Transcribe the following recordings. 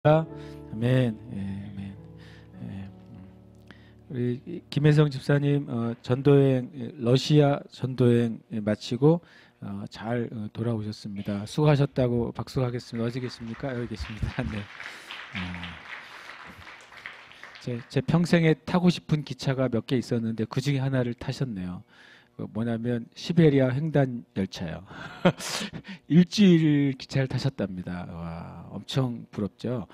아멘. 예, 아멘. 예, 우리 김혜성 집사님 전도여행 러시아 전도여행 마치고 잘 돌아오셨습니다. 수고하셨다고 박수하겠습니다. 어디 계십니까? 여기 계십니다. 네. 제 평생에 타고 싶은 기차가 몇 개 있었는데 그 중에 하나를 타셨네요. 뭐냐면 시베리아 횡단 열차요. 일주일 기차를 타셨답니다. 와, 엄청 부럽죠.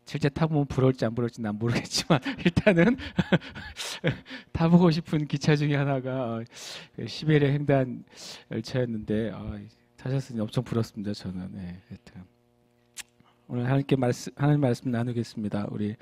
실제 타보면 부러울지 안 부러울지 난 모르겠지만 일단은 타보고 싶은 기차 중에 하나가 시베리아 횡단 열차였는데 타셨으니 엄청 부럽습니다. 저는. 네, 하여튼. 오늘 하나님 말씀 나누겠습니다. 우리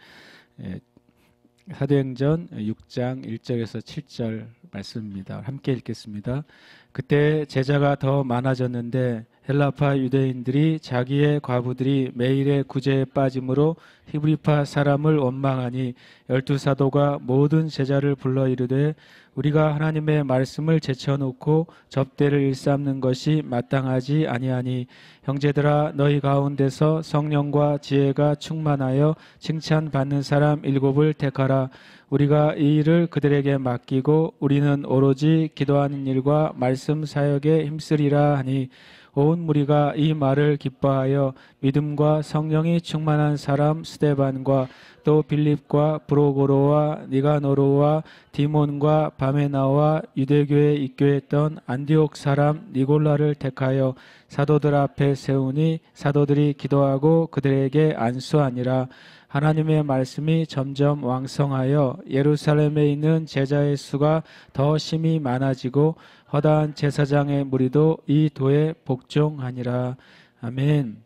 사도행전 6장 1절에서 7절 말씀입니다. 함께 읽겠습니다. 그때 제자가 더 많아졌는데 헬라파 유대인들이 자기의 과부들이 매일의 구제에 빠짐으로 히브리파 사람을 원망하니 12사도가 모든 제자를 불러 이르되 우리가 하나님의 말씀을 제쳐놓고 접대를 일삼는 것이 마땅하지 아니하니 형제들아 너희 가운데서 성령과 지혜가 충만하여 칭찬받는 사람 7을 택하라. 우리가 이 일을 그들에게 맡기고 우리는 오로지 기도하는 일과 말씀 사역에 힘쓰리라 하니 온 무리가 이 말을 기뻐하여 믿음과 성령이 충만한 사람 스데반과 또 빌립과 브로고로와 니가노로와 디몬과 바메나와 유대교에 입교했던 안디옥 사람 니골라를 택하여 사도들 앞에 세우니 사도들이 기도하고 그들에게 안수하니라. 하나님의 말씀이 점점 왕성하여 예루살렘에 있는 제자의 수가 더 심히 많아지고 허다한 제사장의 무리도 이 도에 복종하니라. 아멘.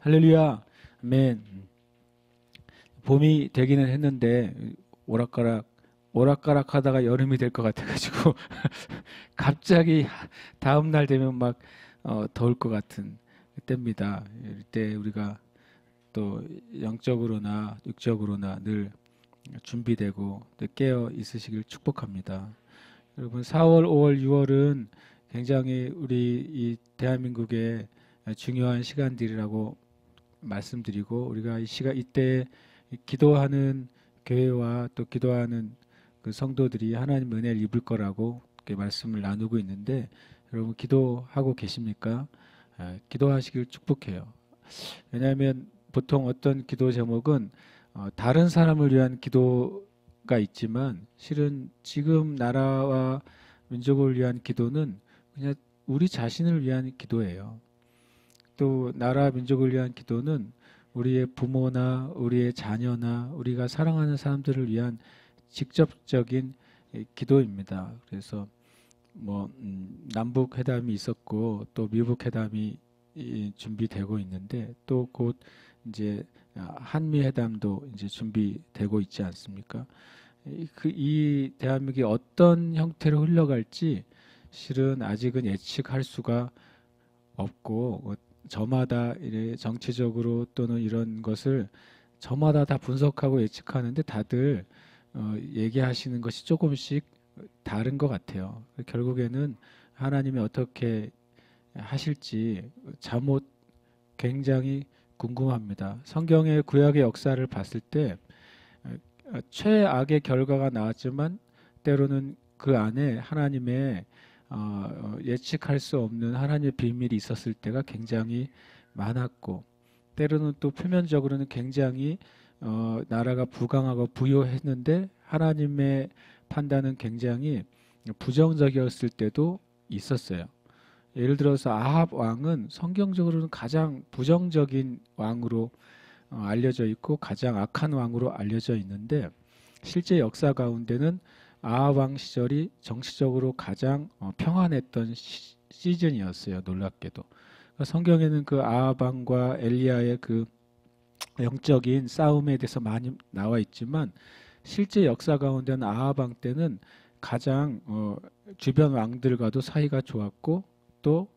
할렐루야. 아멘. 봄이 되기는 했는데 오락가락 하다가 여름이 될 것 같아가지고 갑자기 다음 날 되면 막 더울 것 같은 때입니다. 이때 우리가 또 영적으로나 육적으로나 늘 준비되고 늘 깨어 있으시길 축복합니다. 여러분 4월, 5월, 6월은 굉장히 우리 이 대한민국의 중요한 시간들이라고 말씀드리고 우리가 이때 기도하는 교회와 또 기도하는 그 성도들이 하나님 은혜를 입을 거라고 이렇게 말씀을 나누고 있는데 여러분 기도하고 계십니까? 기도하시길 축복해요. 왜냐하면 보통 어떤 기도 제목은 다른 사람을 위한 기도가 있지만 실은 지금 나라와 민족을 위한 기도는 그냥 우리 자신을 위한 기도예요. 또 나라 민족을 위한 기도는 우리의 부모나 우리의 자녀나 우리가 사랑하는 사람들을 위한 직접적인 기도입니다. 그래서 뭐 남북 회담이 있었고 또 미북 회담이 준비되고 있는데 또 곧 이제 한미 회담도 이제 준비되고 있지 않습니까? 이 대한민국이 어떤 형태로 흘러갈지 실은 아직은 예측할 수가 없고 저마다 이래 정치적으로 또는 이런 것을 저마다 다 분석하고 예측하는데 다들 얘기하시는 것이 조금씩 다른 것 같아요. 결국에는 하나님이 어떻게 하실지 잠옷 굉장히 궁금합니다. 성경의 구약의 역사를 봤을 때 최악의 결과가 나왔지만 때로는 그 안에 하나님의 예측할 수 없는 하나님의 비밀이 있었을 때가 굉장히 많았고 때로는 또 표면적으로는 굉장히 나라가 부강하고 부유했는데 하나님의 판단은 굉장히 부정적이었을 때도 있었어요. 예를 들어서 아합 왕은 성경적으로는 가장 부정적인 왕으로 알려져 있고 가장 악한 왕으로 알려져 있는데 실제 역사 가운데는 아합 왕 시절이 정치적으로 가장 평안했던 시즌이었어요. 놀랍게도. 그러니까 성경에는 그 아합 왕과 엘리야의 그 영적인 싸움에 대해서 많이 나와 있지만 실제 역사 가운데는 아합 왕 때는 가장 주변 왕들과도 사이가 좋았고 또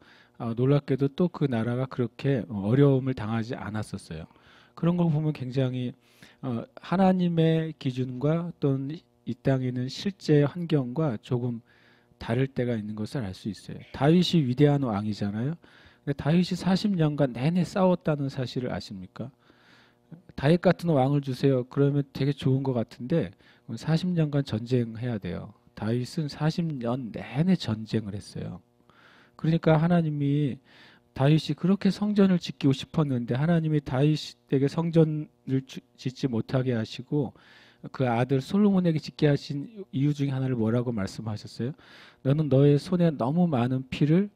놀랍게도 또 그 나라가 그렇게 어려움을 당하지 않았었어요. 그런 걸 보면 굉장히 하나님의 기준과 또는 이 땅에 있는 실제 환경과 조금 다를 때가 있는 것을 알 수 있어요. 다윗이 위대한 왕이잖아요. 근데 다윗이 40년간 내내 싸웠다는 사실을 아십니까? 다윗 같은 왕을 주세요. 그러면 되게 좋은 것 같은데 40년간 전쟁해야 돼요. 다윗은 40년 내내 전쟁을 했어요. 그러니까 하나님이 다윗이 그렇게 성전을 짓고 싶었는데 하나님이 다윗에게 성전을 짓지 못하게 하시고 그 아들 솔로몬에게 짓게 하신 이유 중에 하나를 뭐라고 말씀하셨어요? 너는 너의 손에 너무 많은 피를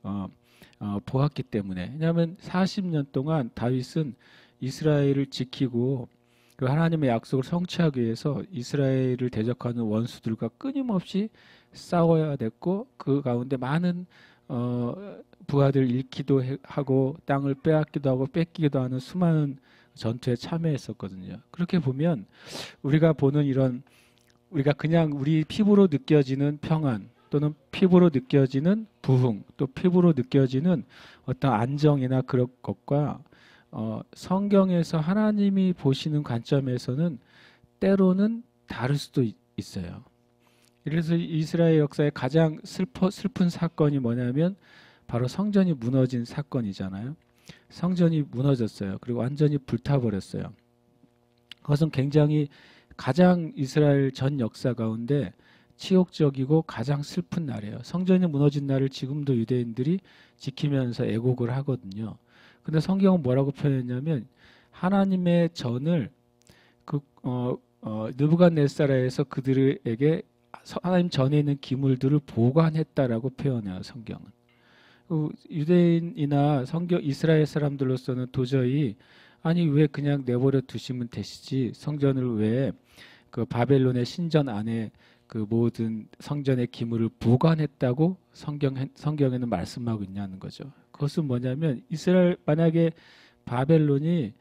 보았기 때문에. 왜냐하면 40년 동안 다윗은 이스라엘을 지키고 그 하나님의 약속을 성취하기 위해서 이스라엘을 대적하는 원수들과 끊임없이 싸워야 됐고 그 가운데 많은 부하들 잃기도 하고 땅을 빼앗기도 하고 뺏기기도 하는 수많은 전투에 참여했었거든요. 그렇게 보면 우리가 보는 이런 우리가 그냥 우리 피부로 느껴지는 평안 또는 피부로 느껴지는 부흥 또 피부로 느껴지는 어떤 안정이나 그런 것과 성경에서 하나님이 보시는 관점에서는 때로는 다를 수도 있어요. 그래서 이스라엘 역사의 가장 슬픈 사건이 뭐냐면 바로 성전이 무너진 사건이잖아요. 성전이 무너졌어요. 그리고 완전히 불타버렸어요. 그것은 굉장히 가장 이스라엘 전 역사 가운데 치욕적이고 가장 슬픈 날이에요. 성전이 무너진 날을 지금도 유대인들이 지키면서 애곡을 하거든요. 근데 성경은 뭐라고 표현했냐면 하나님의 전을 느부갓네살에서 그들에게 하나님 전에 있는 기물들을 보관했다라고 표현해요. 성경은. 유대인이나 성경 이스라엘 사람들로서는 도저히 아니 왜 그냥 내버려 두시면 되시지 성전을 왜 그 바벨론의 신전 안에 그 모든 성전의 기물을 보관했다고 성경에는 말씀하고 있냐는 거죠. 그것은 뭐냐면 이스라엘 만약에 바벨론이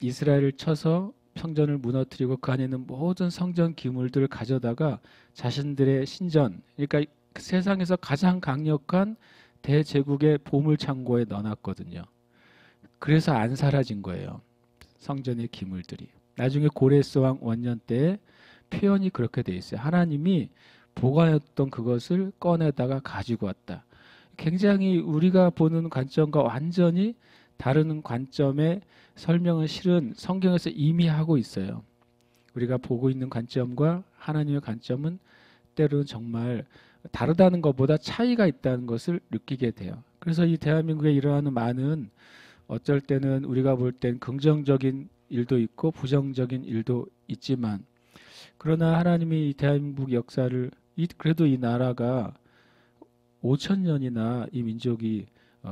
이스라엘을 쳐서 성전을 무너뜨리고 그 안에 있는 모든 성전 기물들을 가져다가 자신들의 신전 그러니까 세상에서 가장 강력한 대제국의 보물창고에 넣어놨거든요. 그래서 안 사라진 거예요. 성전의 기물들이. 나중에 고레스 왕 원년 때 표현이 그렇게 돼 있어요. 하나님이 보관했던 그것을 꺼내다가 가지고 왔다. 굉장히 우리가 보는 관점과 완전히 다른 관점의 설명은 실은 성경에서 이미 하고 있어요. 우리가 보고 있는 관점과 하나님의 관점은 때로는 정말 다르다는 것보다 차이가 있다는 것을 느끼게 돼요. 그래서 이 대한민국에 일어나는 많은 어쩔 때는 우리가 볼 땐 긍정적인 일도 있고 부정적인 일도 있지만 그러나 하나님이 이 대한민국 역사를 그래도 이 나라가 5천 년이나 이 민족이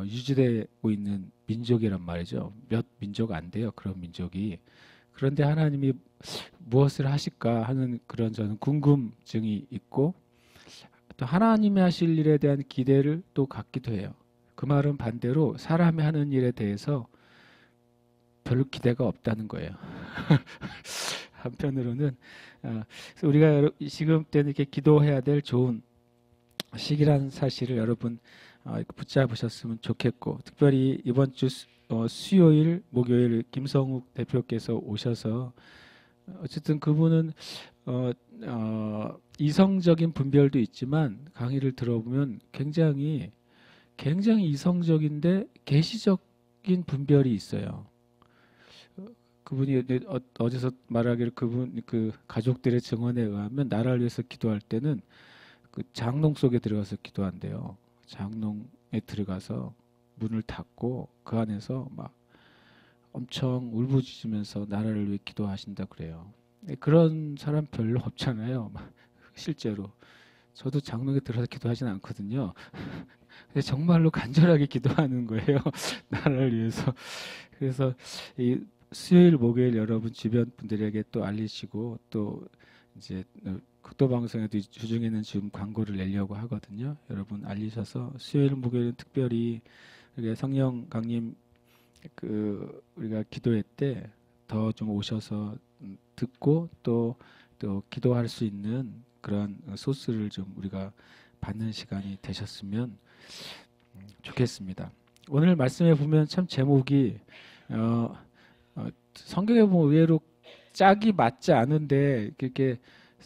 유지되고 있는 민족이란 말이죠. 몇 민족 안 돼요. 그런 민족이. 그런데 하나님이 무엇을 하실까 하는 그런 저는 궁금증이 있고 또 하나님이 하실 일에 대한 기대를 또 갖기도 해요. 그 말은 반대로 사람이 하는 일에 대해서 별로 기대가 없다는 거예요. 한편으로는 우리가 지금 때는 이렇게 기도해야 될 좋은 시기라는 사실을 여러분 붙잡으셨으면 좋겠고 특별히 이번 주 수요일, 목요일 김성욱 대표께서 오셔서 어쨌든 그분은 이성적인 분별도 있지만 강의를 들어보면 굉장히 이성적인데 계시적인 분별이 있어요. 그분이 어디서 말하기를 그분 그 가족들의 증언에 의하면 나라를 위해서 기도할 때는 그 장롱 속에 들어가서 기도한대요. 장롱에 들어가서 문을 닫고 그 안에서 막 엄청 울부짖으면서 나라를 위해 기도하신다 그래요. 그런 사람 별로 없잖아요. 실제로 저도 장롱에 들어가서 기도하진 않거든요. 근데 정말로 간절하게 기도하는 거예요. 나라를 위해서. 그래서 이 수요일, 목요일 여러분 주변 분들에게 또 알리시고 또 이제 극도방송에도 주중에는 지금 광고를 내려고 하거든요. 여러분 알리셔서 수요일, 목요일은 특별히 성령 강림 우리가 기도회 때 더 좀 오셔서 듣고 또 기도할 수 있는 그런 소스를 좀 우리가 받는 시간이 되셨으면 좋겠습니다. 오늘 말씀에 보면 참 제목이 성경에 보면 의외로 짝이 맞지 않은데 이렇게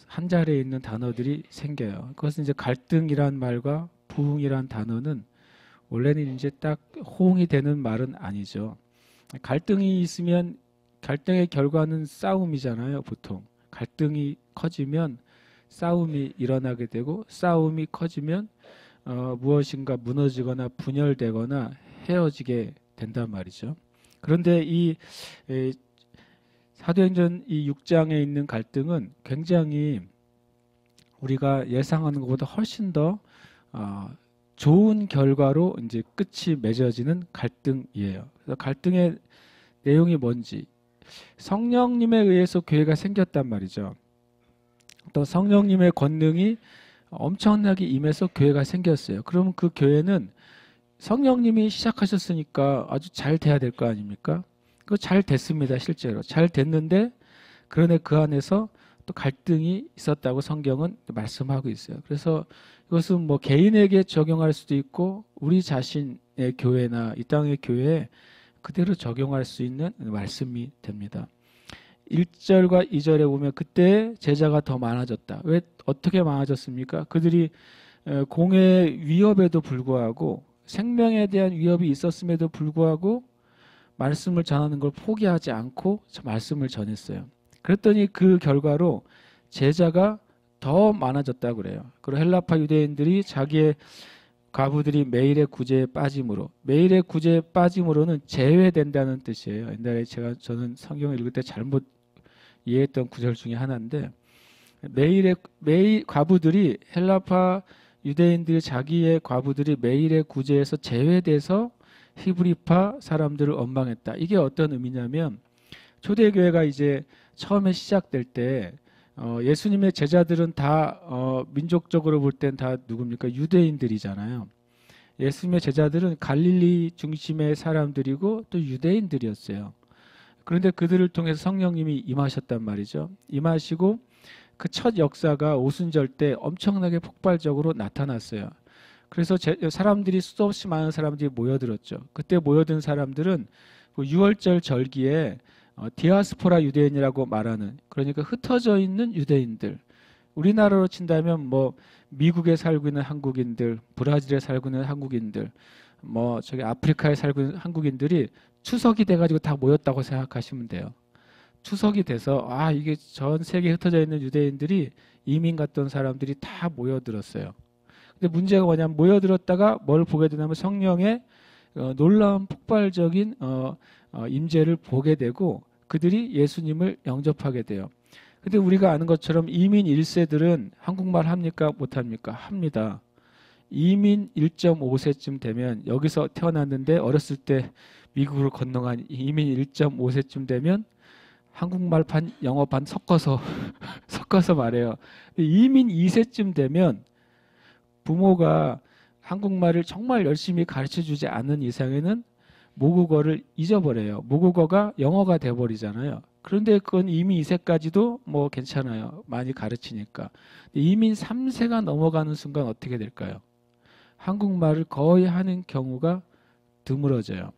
한 자리에 있는 단어들이 생겨요. 그것은 이제 갈등이란 말과 부흥이란 단어는 원래는 이제 딱 호응이 되는 말은 아니죠. 갈등이 있으면 갈등의 결과는 싸움이잖아요. 보통 갈등이 커지면 싸움이 일어나게 되고 싸움이 커지면 무엇인가 무너지거나 분열되거나 헤어지게 된단 말이죠. 그런데 이 사도행전 이 6장에 있는 갈등은 굉장히 우리가 예상하는 것보다 훨씬 더 좋은 결과로 이제 끝이 맺어지는 갈등이에요. 그래서 갈등의 내용이 뭔지, 성령님에 의해서 교회가 생겼단 말이죠. 또 성령님의 권능이 엄청나게 임해서 교회가 생겼어요. 그러면 그 교회는 성령님이 시작하셨으니까 아주 잘 돼야 될 거 아닙니까? 그거 잘 됐습니다. 실제로 잘 됐는데, 그런데 그 안에서 또 갈등이 있었다고 성경은 말씀하고 있어요. 그래서 이것은 뭐 개인에게 적용할 수도 있고 우리 자신의 교회나 이 땅의 교회에 그대로 적용할 수 있는 말씀이 됩니다. 1절과 2절에 보면 그때 제자가 더 많아졌다. 왜 어떻게 많아졌습니까? 그들이 공의 위협에도 불구하고 생명에 대한 위협이 있었음에도 불구하고 말씀을 전하는 걸 포기하지 않고 말씀을 전했어요. 그랬더니 그 결과로 제자가 더 많아졌다고 그래요. 그리고 헬라파 유대인들이 자기의 과부들이 매일의 구제에 빠짐으로, 매일의 구제에 빠짐으로는 제외된다는 뜻이에요. 옛날에 저는 성경을 읽을 때 잘못 이해했던 구절 중에 하나인데, 매일 과부들이, 헬라파 유대인들이 자기의 과부들이 매일의 구제에서 제외돼서 히브리파 사람들을 원망했다. 이게 어떤 의미냐면, 초대교회가 이제 처음에 시작될 때 예수님의 제자들은 다 민족적으로 볼 땐 다 누굽니까? 유대인들이잖아요. 예수님의 제자들은 갈릴리 중심의 사람들이고 또 유대인들이었어요. 그런데 그들을 통해서 성령님이 임하셨단 말이죠. 임하시고 그 첫 역사가 오순절 때 엄청나게 폭발적으로 나타났어요. 그래서 사람들이 수도 없이 많은 사람들이 모여들었죠. 그때 모여든 사람들은 그 6월절 절기에 디아스포라 유대인이라고 말하는, 그러니까 흩어져 있는 유대인들, 우리나라로 친다면 뭐 미국에 살고 있는 한국인들, 브라질에 살고 있는 한국인들, 뭐 저기 아프리카에 살고 있는 한국인들이 추석이 돼가지고 다 모였다고 생각하시면 돼요. 추석이 돼서 이게 전 세계에 흩어져 있는 유대인들이, 이민 갔던 사람들이 다 모여들었어요. 근데 문제가 뭐냐면 모여들었다가 뭘 보게 되냐면 성령의 놀라운 폭발적인 임재를 보게 되고 그들이 예수님을 영접하게 돼요. 근데 우리가 아는 것처럼 이민 1세들은 한국말 합니까? 못합니까? 합니다. 이민 1.5세쯤 되면, 여기서 태어났는데 어렸을 때 미국으로 건너간 이민 1.5세쯤 되면 한국말 반 영어 반 섞어서 말해요. 이민 2세쯤 되면 부모가 한국말을 정말 열심히 가르쳐주지 않는 이상에는 모국어를 잊어버려요. 모국어가 영어가 돼버리잖아요. 그런데 그건 이민 2세까지도 뭐 괜찮아요. 많이 가르치니까. 이민 3세가 넘어가는 순간 어떻게 될까요? 한국말을 거의 하는 경우가 드물어져요.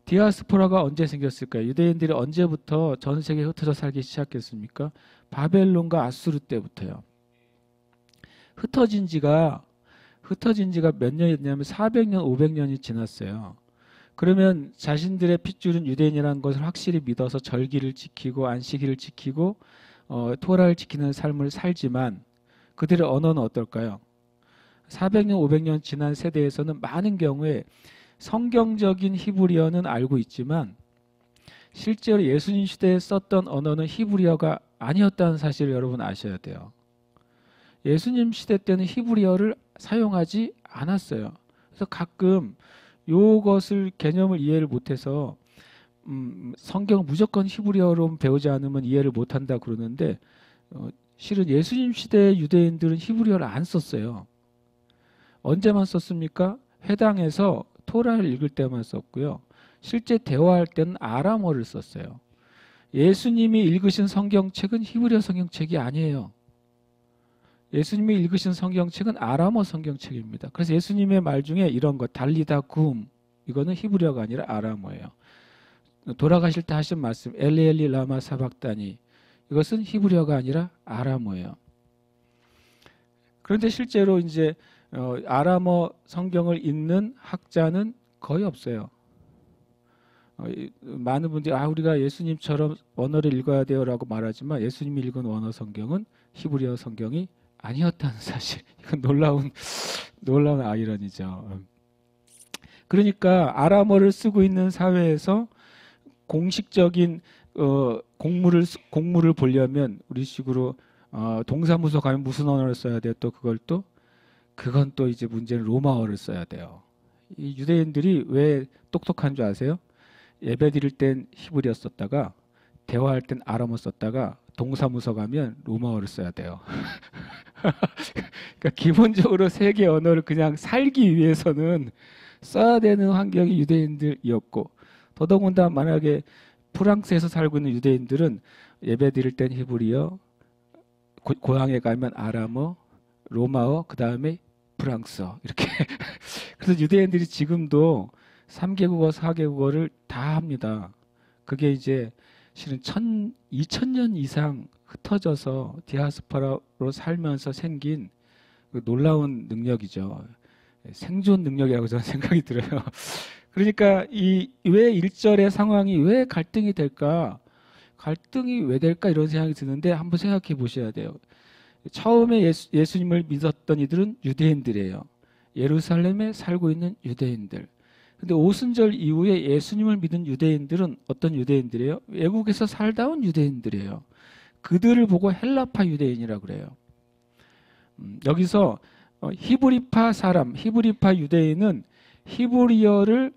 디아스포라가 언제 생겼을까요? 유대인들이 언제부터 전 세계에 흩어져 살기 시작했습니까? 바벨론과 아수르 때부터요. 흩어진 지가 몇 년이 됐냐면 400년, 500년이 지났어요. 그러면 자신들의 핏줄은 유대인이라는 것을 확실히 믿어서 절기를 지키고 안식일을 지키고 토라를 지키는 삶을 살지만 그들의 언어는 어떨까요? 400년, 500년 지난 세대에서는 많은 경우에 성경적인 히브리어는 알고 있지만 실제로 예수님 시대에 썼던 언어는 히브리어가 아니었다는 사실을 여러분 아셔야 돼요. 예수님 시대 때는 히브리어를 사용하지 않았어요. 그래서 가끔 요것을 개념을 이해를 못해서 성경 무조건 히브리어로 배우지 않으면 이해를 못한다 그러는데 실은 예수님 시대의 유대인들은 히브리어를 안 썼어요. 언제만 썼습니까? 회당에서 토라를 읽을 때만 썼고요. 실제 대화할 때는 아람어를 썼어요. 예수님이 읽으신 성경책은 히브리어 성경책이 아니에요. 예수님이 읽으신 성경책은 아람어 성경책입니다. 그래서 예수님의 말 중에 이런 것, 달리다 굼, 이거는 히브리어가 아니라 아람어예요. 돌아가실 때 하신 말씀, 엘리 엘리 라마 사박다니, 이것은 히브리어가 아니라 아람어예요. 그런데 실제로 이제 아람어 성경을 읽는 학자는 거의 없어요. 많은 분들이 우리가 예수님처럼 언어를 읽어야 돼요라고 말하지만 예수님이 읽은 원어 성경은 히브리어 성경이 아니었다는 사실. 이건 놀라운 아이러니죠. 그러니까 아람어를 쓰고 있는 사회에서 공식적인 공무를 보려면 우리식으로 동사무소 가면 무슨 언어를 써야 돼요? 또 그건 또 이제 문제는 로마어를 써야 돼요. 이 유대인들이 왜 똑똑한 줄 아세요? 예배 드릴 땐 히브리어 썼다가 대화할 땐 아람어 썼다가 동사무소 가면 로마어를 써야 돼요. 그러니까 기본적으로 세계 언어를 그냥 살기 위해서는 써야 되는 환경이 유대인들이었고, 더더군다나 만약에 프랑스에서 살고 있는 유대인들은 예배 드릴 땐 히브리어, 고향에 가면 아람어, 로마어, 그 다음에 프랑스어 이렇게. 그래서 유대인들이 지금도 3개국어, 4개국어를 다 합니다. 그게 이제 실은 2000년 이상 흩어져서 디아스포라로 살면서 생긴 그 놀라운 능력이죠. 생존 능력이라고 저는 생각이 들어요. 그러니까 왜 일절의 상황이 왜 갈등이 될까? 갈등이 왜 될까? 이런 생각이 드는데 한번 생각해 보셔야 돼요. 처음에 예수님을 믿었던 이들은 유대인들이에요. 예루살렘에 살고 있는 유대인들. 근데 오순절 이후에 예수님을 믿은 유대인들은 어떤 유대인들이에요? 외국에서 살다 온 유대인들이에요. 그들을 보고 헬라파 유대인이라고 그래요. 여기서 히브리파 유대인은 히브리어를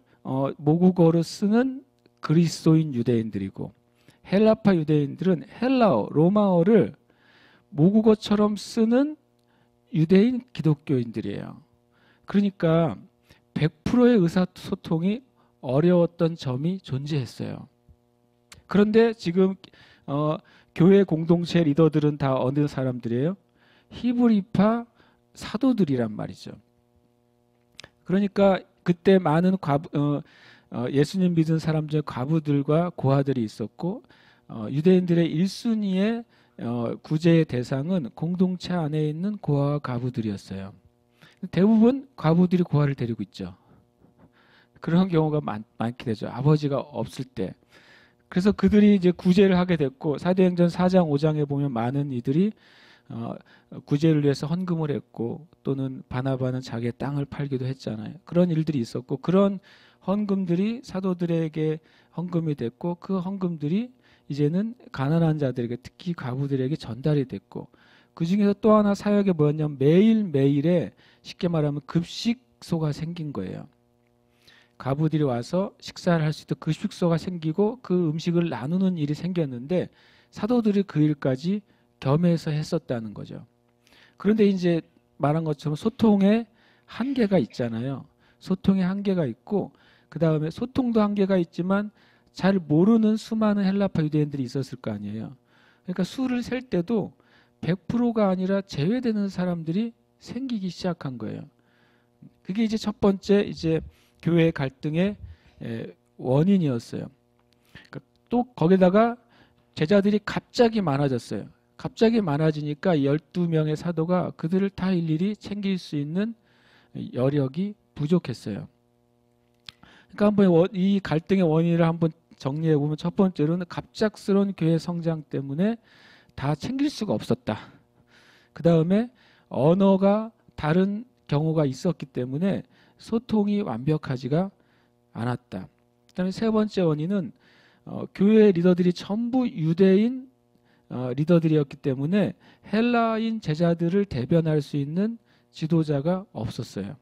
모국어로 쓰는 그리스도인 유대인들이고, 헬라파 유대인들은 헬라어, 로마어를 모국어처럼 쓰는 유대인 기독교인들이에요. 그러니까 100%의 의사소통이 어려웠던 점이 존재했어요. 그런데 지금 교회 공동체 리더들은 다 어느 사람들이에요? 히브리파 사도들이란 말이죠. 그러니까 그때 많은 예수님 믿은 사람 중에 과부들과 고아들이 있었고, 유대인들의 1순위의 구제의 대상은 공동체 안에 있는 고아와 과부들이었어요. 대부분 과부들이 고아를 데리고 있죠. 그런 경우가 많게 되죠. 아버지가 없을 때. 그래서 그들이 이제 구제를 하게 됐고, 사도행전 4장 5장에 보면 많은 이들이 구제를 위해서 헌금을 했고, 또는 바나바는 자기의 땅을 팔기도 했잖아요. 그런 일들이 있었고, 그런 헌금들이 사도들에게 헌금이 됐고, 그 헌금들이 이제는 가난한 자들에게, 특히 과부들에게 전달이 됐고, 그 중에서 또 하나 사역이 뭐였냐면 매일매일에 쉽게 말하면 급식소가 생긴 거예요. 과부들이 와서 식사를 할 수 있도록 급식소가 생기고 그 음식을 나누는 일이 생겼는데, 사도들이 그 일까지 겸해서 했었다는 거죠. 그런데 이제 말한 것처럼 소통에 한계가 있잖아요. 소통에 한계가 있고, 그 다음에 소통도 한계가 있지만 잘 모르는 수많은 헬라파 유대인들이 있었을 거 아니에요. 그러니까 수를 셀 때도 100%가 아니라 제외되는 사람들이 생기기 시작한 거예요. 그게 이제 첫 번째 이제 교회 갈등의 원인이었어요. 그러니까 또 거기다가 제자들이 갑자기 많아졌어요. 갑자기 많아지니까 12명의 사도가 그들을 다 일일이 챙길 수 있는 여력이 부족했어요. 그러니까 한번 이 갈등의 원인을 한번 정리해 보면, 첫 번째로는 갑작스러운 교회 성장 때문에 다 챙길 수가 없었다. 그 다음에 언어가 다른 경우가 있었기 때문에 소통이 완벽하지가 않았다. 그 다음에 세 번째 원인은 교회 리더들이 전부 유대인 리더들이었기 때문에 헬라인 제자들을 대변할 수 있는 지도자가 없었어요.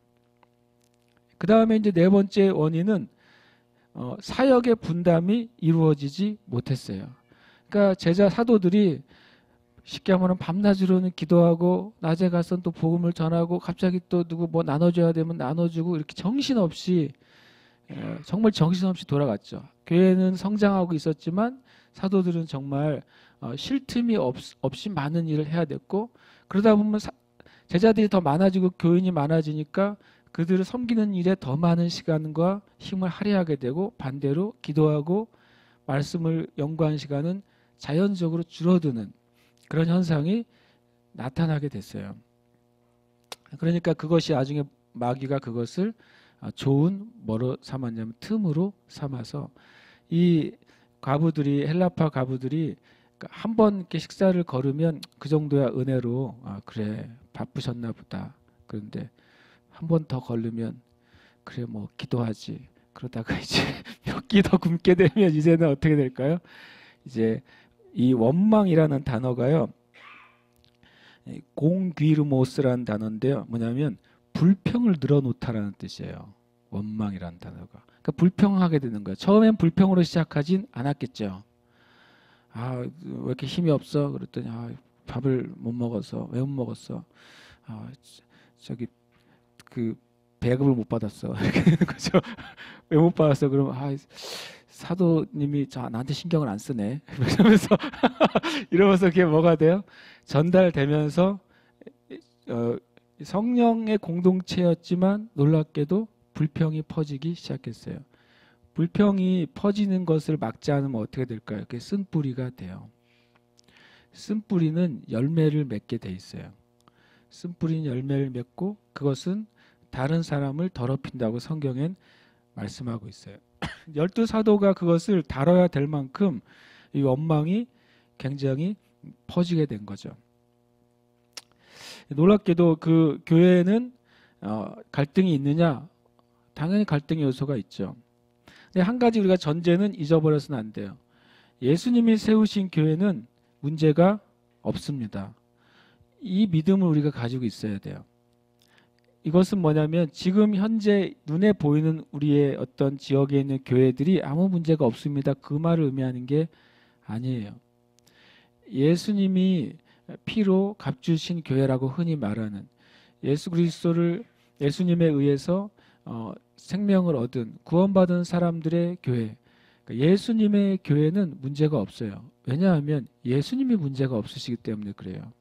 그 다음에 이제 네 번째 원인은 사역의 분담이 이루어지지 못했어요. 그러니까 제자 사도들이 쉽게 하면 밤낮으로는 기도하고, 낮에 가서 또 복음을 전하고, 갑자기 또 누구 뭐 나눠줘야 되면 나눠주고, 이렇게 정신없이 정말 정신없이 돌아갔죠. 교회는 성장하고 있었지만 사도들은 정말 쉴 틈이 없이 많은 일을 해야 됐고, 그러다 보면 제자들이 더 많아지고 교인이 많아지니까 그들을 섬기는 일에 더 많은 시간과 힘을 할애하게 되고, 반대로 기도하고 말씀을 연구하는 시간은 자연적으로 줄어드는 그런 현상이 나타나게 됐어요. 그러니까 그것이 나중에 마귀가 그것을 좋은 뭐로 삼았냐면 틈으로 삼아서 이 과부들이 헬라파 과부들이 한 번 이렇게 식사를 거르면 그 정도야 은혜로 아 그래 바쁘셨나 보다. 그런데 한 번 더 걸르면 그래 뭐 기도하지. 그러다가 이제 몇 끼 더 굶게 되면 이제는 어떻게 될까요? 이제 이 원망이라는 단어가요. 공귀르모스라는 단어인데요. 뭐냐면 불평을 늘어놓다라는 뜻이에요. 원망이라는 단어가. 그러니까 불평하게 되는 거예요. 처음엔 불평으로 시작하진 않았겠죠. 아, 왜 이렇게 힘이 없어? 그랬더니 아, 밥을 못 먹어서. 왜 못 먹었어? 아, 저기 그 배급을 못 받았어. 이렇게 되는 거죠. 왜 못 받았어? 그러면 아, 사도님이 나한테 신경을 안 쓰네. 이러면서 이러면서 그게 뭐가 돼요? 전달되면서 성령의 공동체였지만 놀랍게도 불평이 퍼지기 시작했어요. 불평이 퍼지는 것을 막지 않으면 어떻게 될까요? 그게 쓴뿌리가 돼요. 쓴뿌리는 열매를 맺게 돼 있어요. 쓴뿌리는 열매를 맺고 그것은 다른 사람을 더럽힌다고 성경엔 말씀하고 있어요. 12사도가 그것을 다뤄야 될 만큼 이 원망이 굉장히 퍼지게 된 거죠. 놀랍게도 그 교회에는 갈등이 있느냐? 당연히 갈등의 요소가 있죠. 근데 한 가지 우리가 전제는 잊어버려서는 안 돼요. 예수님이 세우신 교회는 문제가 없습니다. 이 믿음을 우리가 가지고 있어야 돼요. 이것은 뭐냐면 지금 현재 눈에 보이는 우리의 어떤 지역에 있는 교회들이 아무 문제가 없습니다. 그 말을 의미하는 게 아니에요. 예수님이 피로 값주신 교회라고 흔히 말하는 예수 그리스도를 예수님에 의해서 생명을 얻은 구원받은 사람들의 교회, 그러니까 예수님의 교회는 문제가 없어요. 왜냐하면 예수님이 문제가 없으시기 때문에 그래요.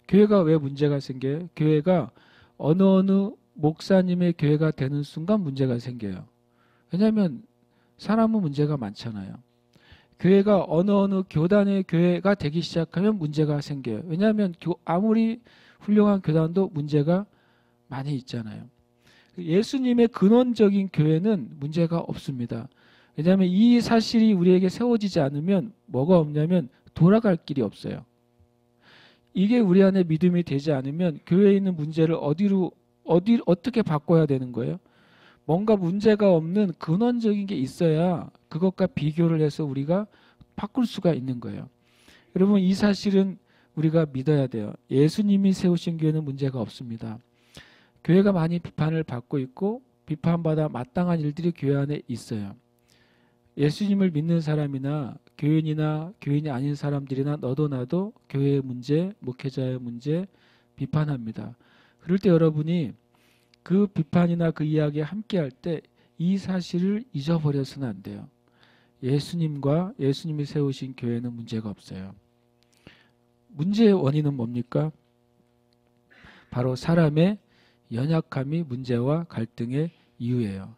교회가 왜 문제가 생겨요? 교회가 어느 목사님의 교회가 되는 순간 문제가 생겨요. 왜냐하면 사람은 문제가 많잖아요. 교회가 어느 교단의 교회가 되기 시작하면 문제가 생겨요. 왜냐하면 아무리 훌륭한 교단도 문제가 많이 있잖아요. 예수님의 근원적인 교회는 문제가 없습니다. 왜냐하면 이 사실이 우리에게 세워지지 않으면 뭐가 없냐면 돌아갈 길이 없어요. 이게 우리 안에 믿음이 되지 않으면 교회에 있는 문제를 어떻게 바꿔야 되는 거예요? 뭔가 문제가 없는 근원적인 게 있어야 그것과 비교를 해서 우리가 바꿀 수가 있는 거예요. 여러분 이 사실은 우리가 믿어야 돼요. 예수님이 세우신 교회는 문제가 없습니다. 교회가 많이 비판을 받고 있고 비판받아 마땅한 일들이 교회 안에 있어요. 예수님을 믿는 사람이나 교인이나 교인이 아닌 사람들이나 너도 나도 교회의 문제, 목회자의 문제 비판합니다. 그럴 때 여러분이 그 비판이나 그 이야기에 함께할 때 이 사실을 잊어버려서는 안 돼요. 예수님과 예수님이 세우신 교회는 문제가 없어요. 문제의 원인은 뭡니까? 바로 사람의 연약함이 문제와 갈등의 이유예요.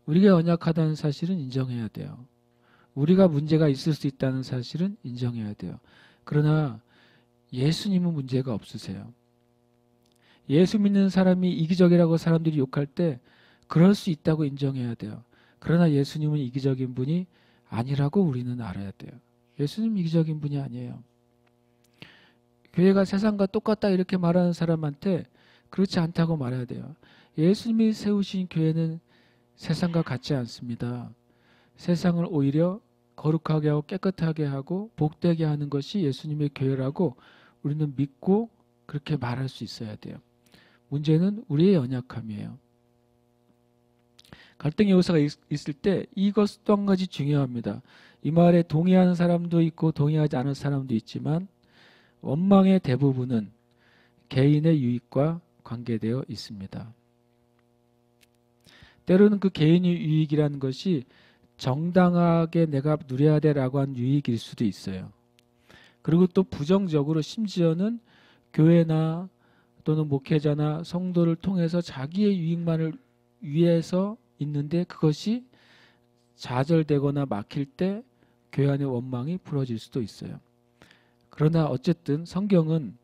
우리가 연약하다는 사실은 인정해야 돼요. 우리가 문제가 있을 수 있다는 사실은 인정해야 돼요. 그러나 예수님은 문제가 없으세요. 예수 믿는 사람이 이기적이라고 사람들이 욕할 때 그럴 수 있다고 인정해야 돼요. 그러나 예수님은 이기적인 분이 아니라고 우리는 알아야 돼요. 예수님 이기적인 분이 아니에요. 교회가 세상과 똑같다 이렇게 말하는 사람한테 그렇지 않다고 말해야 돼요. 예수님이 세우신 교회는 세상과 같지 않습니다. 세상을 오히려 거룩하게 하고 깨끗하게 하고 복되게 하는 것이 예수님의 교회라고 우리는 믿고 그렇게 말할 수 있어야 돼요. 문제는 우리의 연약함이에요. 갈등의 요소가 있을 때 이것 또 한 가지 중요합니다. 이 말에 동의하는 사람도 있고 동의하지 않은 사람도 있지만 원망의 대부분은 개인의 유익과 관계되어 있습니다. 때로는 그 개인의 유익이라는 것이 정당하게 내가 누려야 돼라고 한 유익일 수도 있어요. 그리고 또 부정적으로 심지어는 교회나 또는 목회자나 성도를 통해서 자기의 유익만을 위해서 있는데 그것이 좌절되거나 막힐 때 교회 안의 원망이 풀어질 수도 있어요. 그러나 어쨌든 성경은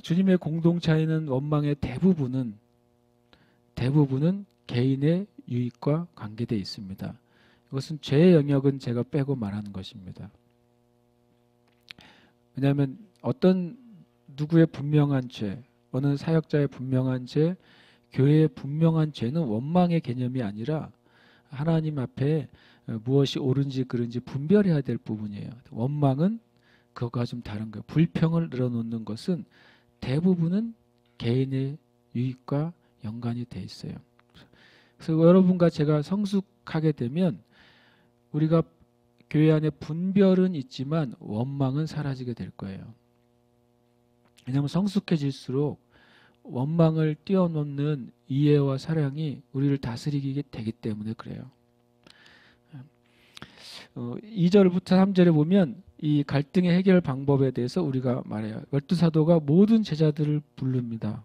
주님의 공동체에 있는 원망의 대부분은 개인의 유익과 관계되어 있습니다. 이것은 죄의 영역은 제가 빼고 말하는 것입니다. 왜냐하면 어떤 누구의 분명한 죄, 어느 사역자의 분명한 죄, 교회의 분명한 죄는 원망의 개념이 아니라 하나님 앞에 무엇이 옳은지 그른지 분별해야 될 부분이에요. 원망은 그것과 좀 다른 거예요. 불평을 늘어놓는 것은 대부분은 개인의 유익과 연관이 돼 있어요. 그래서 여러분과 제가 성숙하게 되면 우리가 교회 안에 분별은 있지만 원망은 사라지게 될 거예요. 왜냐하면 성숙해질수록 원망을 뛰어넘는 이해와 사랑이 우리를 다스리게 되기 때문에 그래요. 2절부터 3절에 보면 이 갈등의 해결 방법에 대해서 우리가 말해요. 12사도가 모든 제자들을 부릅니다.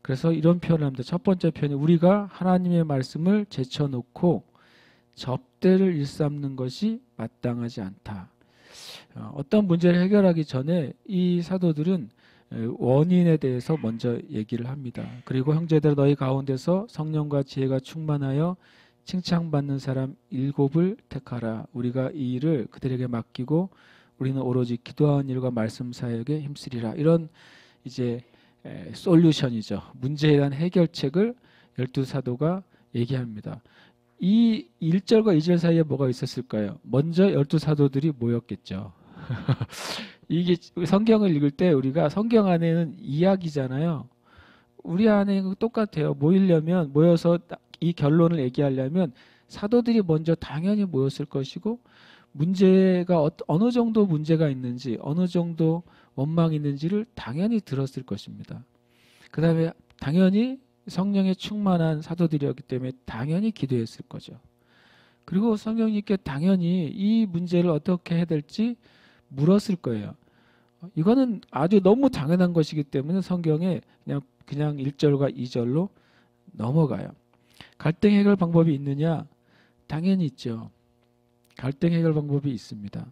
그래서 이런 표현을 합니다. 첫 번째 표현이 우리가 하나님의 말씀을 제쳐놓고 접대를 일삼는 것이 마땅하지 않다. 어떤 문제를 해결하기 전에 이 사도들은 원인에 대해서 먼저 얘기를 합니다. 그리고 형제들 너희 가운데서 성령과 지혜가 충만하여 칭찬받는 사람 7을 택하라. 우리가 이 일을 그들에게 맡기고 우리는 오로지 기도하는 일과 말씀 사역에 힘쓰리라. 이런 이제 솔루션이죠. 문제에 대한 해결책을 12사도가 얘기합니다. 이 1절과 2절 사이에 뭐가 있었을까요? 먼저 12사도들이 모였겠죠. 이게 성경을 읽을 때 우리가 성경 안에는 이야기잖아요. 우리 안에 똑같아요. 모여서 이 결론을 얘기하려면 사도들이 먼저 당연히 모였을 것이고 문제가 어느 정도 문제가 있는지 어느 정도 원망이 있는지를 당연히 들었을 것입니다. 그 다음에 당연히 성령에 충만한 사도들이었기 때문에 당연히 기도했을 거죠. 그리고 성령님께 당연히 이 문제를 어떻게 해야 될지 물었을 거예요. 이거는 아주 너무 당연한 것이기 때문에 성경에 그냥 1절과 2절로 넘어가요. 갈등 해결 방법이 있느냐? 당연히 있죠. 갈등 해결 방법이 있습니다.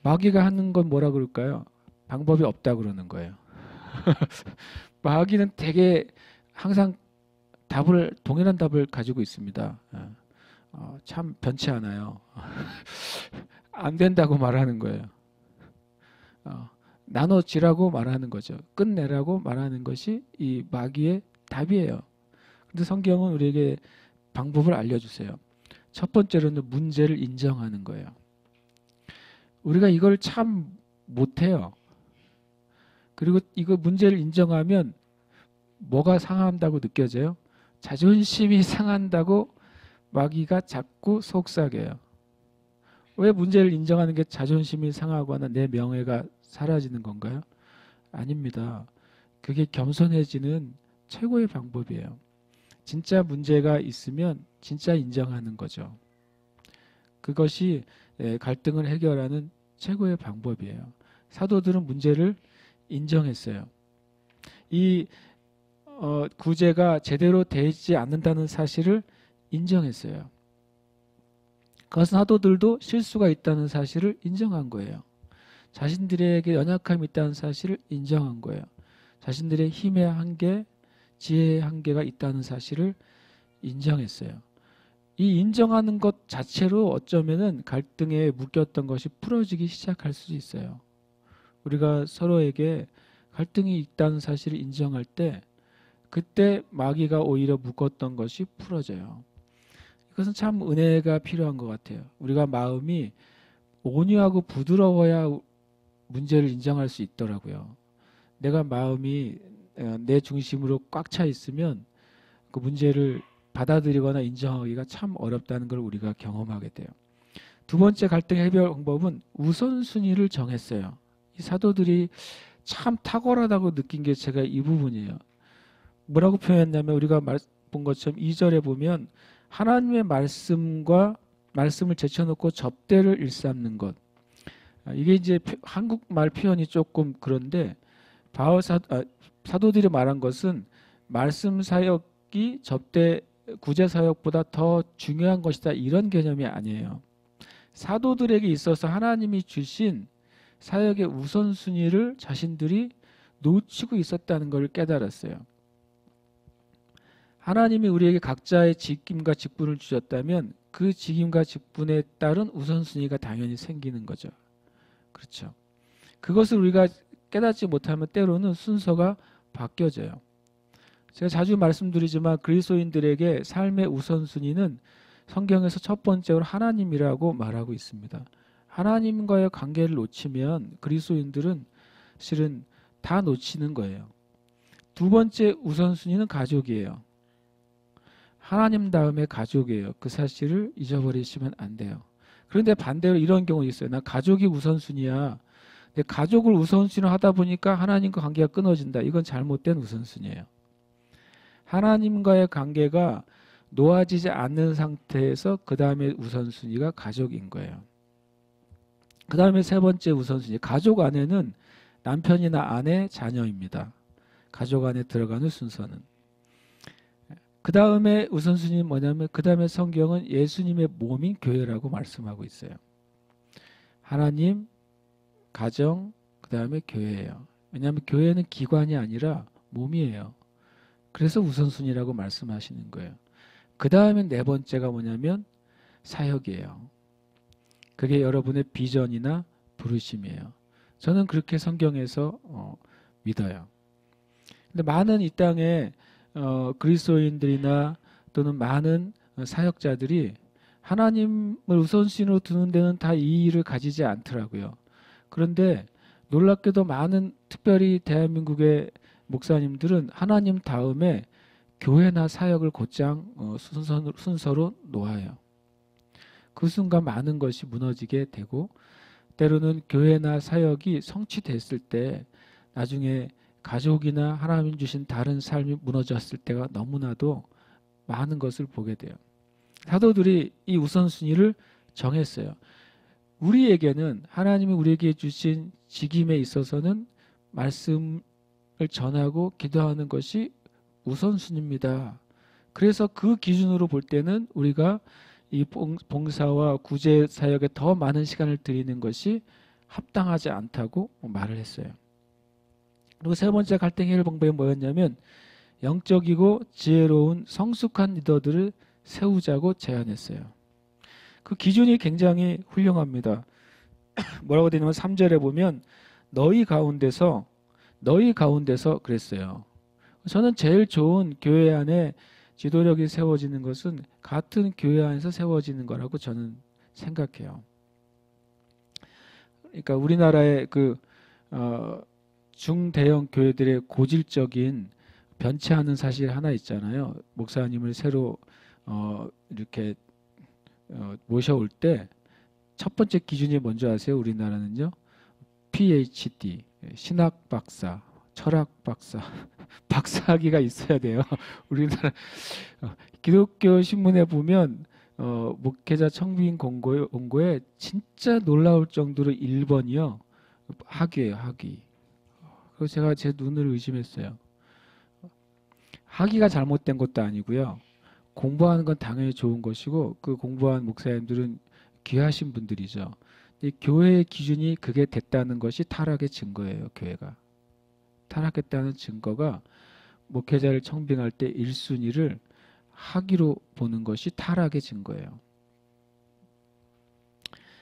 마귀가 하는 건 뭐라 그럴까요? 방법이 없다 그러는 거예요. 마귀는 되게 항상 동일한 답을 가지고 있습니다. 참 변치 않아요. 안 된다고 말하는 거예요. 나눠지라고 말하는 거죠. 끝내라고 말하는 것이 이 마귀의 답이에요. 근데 성경은 우리에게 방법을 알려주세요. 첫 번째로는 문제를 인정하는 거예요. 우리가 이걸 참 못해요. 그리고 이거 문제를 인정하면 뭐가 상한다고 느껴져요? 자존심이 상한다고 마귀가 자꾸 속삭여요. 왜 문제를 인정하는 게 자존심이 상하거나 내 명예가 사라지는 건가요? 아닙니다. 그게 겸손해지는 최고의 방법이에요. 진짜 문제가 있으면 진짜 인정하는 거죠. 그것이 갈등을 해결하는 최고의 방법이에요. 사도들은 문제를 인정했어요. 이 구제가 제대로 되지 않는다는 사실을 인정했어요. 그 사도들도 실수가 있다는 사실을 인정한 거예요. 자신들에게 연약함이 있다는 사실을 인정한 거예요. 자신들의 힘의 한계, 지혜의 한계가 있다는 사실을 인정했어요. 이 인정하는 것 자체로 어쩌면은 갈등에 묶였던 것이 풀어지기 시작할 수 있어요. 우리가 서로에게 갈등이 있다는 사실을 인정할 때 그때 마귀가 오히려 묶었던 것이 풀어져요. 이것은 참 은혜가 필요한 것 같아요. 우리가 마음이 온유하고 부드러워야 문제를 인정할 수 있더라고요. 내가 마음이 내 중심으로 꽉 차 있으면 그 문제를 받아들이거나 인정하기가 참 어렵다는 걸 우리가 경험하게 돼요. 두 번째 갈등 해결 방법은 우선순위를 정했어요. 이 사도들이 참 탁월하다고 느낀 게 제가 이 부분이에요. 뭐라고 표현했냐면 우리가 본 것처럼 2절에 보면 하나님의 말씀을 제쳐놓고 접대를 일삼는 것. 이게 이제 한국말 표현이 조금 그런데 사도들이 말한 것은 말씀 사역이 구제 사역보다 더 중요한 것이다 이런 개념이 아니에요. 사도들에게 있어서 하나님이 주신 사역의 우선순위를 자신들이 놓치고 있었다는 걸 깨달았어요. 하나님이 우리에게 각자의 직임과 직분을 주셨다면 그 직임과 직분에 따른 우선순위가 당연히 생기는 거죠. 그렇죠. 그것을 우리가 깨닫지 못하면 때로는 순서가 바뀌어져요. 제가 자주 말씀드리지만 그리스도인들에게 삶의 우선순위는 성경에서 첫 번째로 하나님이라고 말하고 있습니다. 하나님과의 관계를 놓치면 그리스도인들은 실은 다 놓치는 거예요. 두 번째 우선순위는 가족이에요. 하나님 다음에 가족이에요. 그 사실을 잊어버리시면 안 돼요. 그런데 반대로 이런 경우 있어요. 나 가족이 우선순위야. 근데 가족을 우선순위로 하다 보니까 하나님과 관계가 끊어진다. 이건 잘못된 우선순위예요. 하나님과의 관계가 놓아지지 않는 상태에서 그 다음에 우선순위가 가족인 거예요. 그 다음에 세 번째 우선순위. 가족 안에는 남편이나 아내, 자녀입니다. 가족 안에 들어가는 순서는. 그 다음에 우선순위는 뭐냐면 그 다음에 성경은 예수님의 몸인 교회라고 말씀하고 있어요. 하나님, 가정, 그 다음에 교회예요. 왜냐하면 교회는 기관이 아니라 몸이에요. 그래서 우선순위라고 말씀하시는 거예요. 그 다음에 네 번째가 뭐냐면 사역이에요. 그게 여러분의 비전이나 부르심이에요. 저는 그렇게 성경에서 믿어요. 근데 많은 이 땅에 그리스도인들이나 또는 많은 사역자들이 하나님을 우선순위로 두는 데는 다 이의를 가지지 않더라고요. 그런데 놀랍게도 많은 특별히 대한민국의 목사님들은 하나님 다음에 교회나 사역을 곧장 순서로 놓아요. 그 순간 많은 것이 무너지게 되고 때로는 교회나 사역이 성취됐을 때 나중에 가족이나 하나님 주신 다른 삶이 무너졌을 때가 너무나도 많은 것을 보게 돼요. 사도들이 이 우선순위를 정했어요. 우리에게는 하나님이 우리에게 주신 직임에 있어서는 말씀을 전하고 기도하는 것이 우선순위입니다. 그래서 그 기준으로 볼 때는 우리가 이 봉사와 구제 사역에 더 많은 시간을 드리는 것이 합당하지 않다고 말을 했어요. 그리고 세 번째 갈등 해결 방법이 뭐였냐면 영적이고 지혜로운 성숙한 리더들을 세우자고 제안했어요. 그 기준이 굉장히 훌륭합니다. 뭐라고 되냐면 3절에 보면 너희 가운데서 그랬어요. 저는 제일 좋은 교회 안에 지도력이 세워지는 것은 같은 교회 안에서 세워지는 거라고 저는 생각해요. 그러니까 우리나라의 중대형 교회들의 고질적인 변치하는 사실 하나 있잖아요. 목사님을 새로 이렇게 모셔올 때 첫 번째 기준이 뭔지 아세요? 우리나라는요. PhD, 신학 박사, 철학 박사, 박사학위가 있어야 돼요. 우리나라 기독교 신문에 보면 목회자 청빙 공고에 진짜 놀라울 정도로 1번이요. 학위예요, 학위. 그래서 제가 제 눈을 의심했어요. 학위가 잘못된 것도 아니고요. 공부하는 건 당연히 좋은 것이고 그 공부한 목사님들은 귀하신 분들이죠. 근데 교회의 기준이 그게 됐다는 것이 타락의 증거예요. 교회가. 타락했다는 증거가 목회자를 청빙할 때 1순위를 학위로 보는 것이 타락의 증거예요.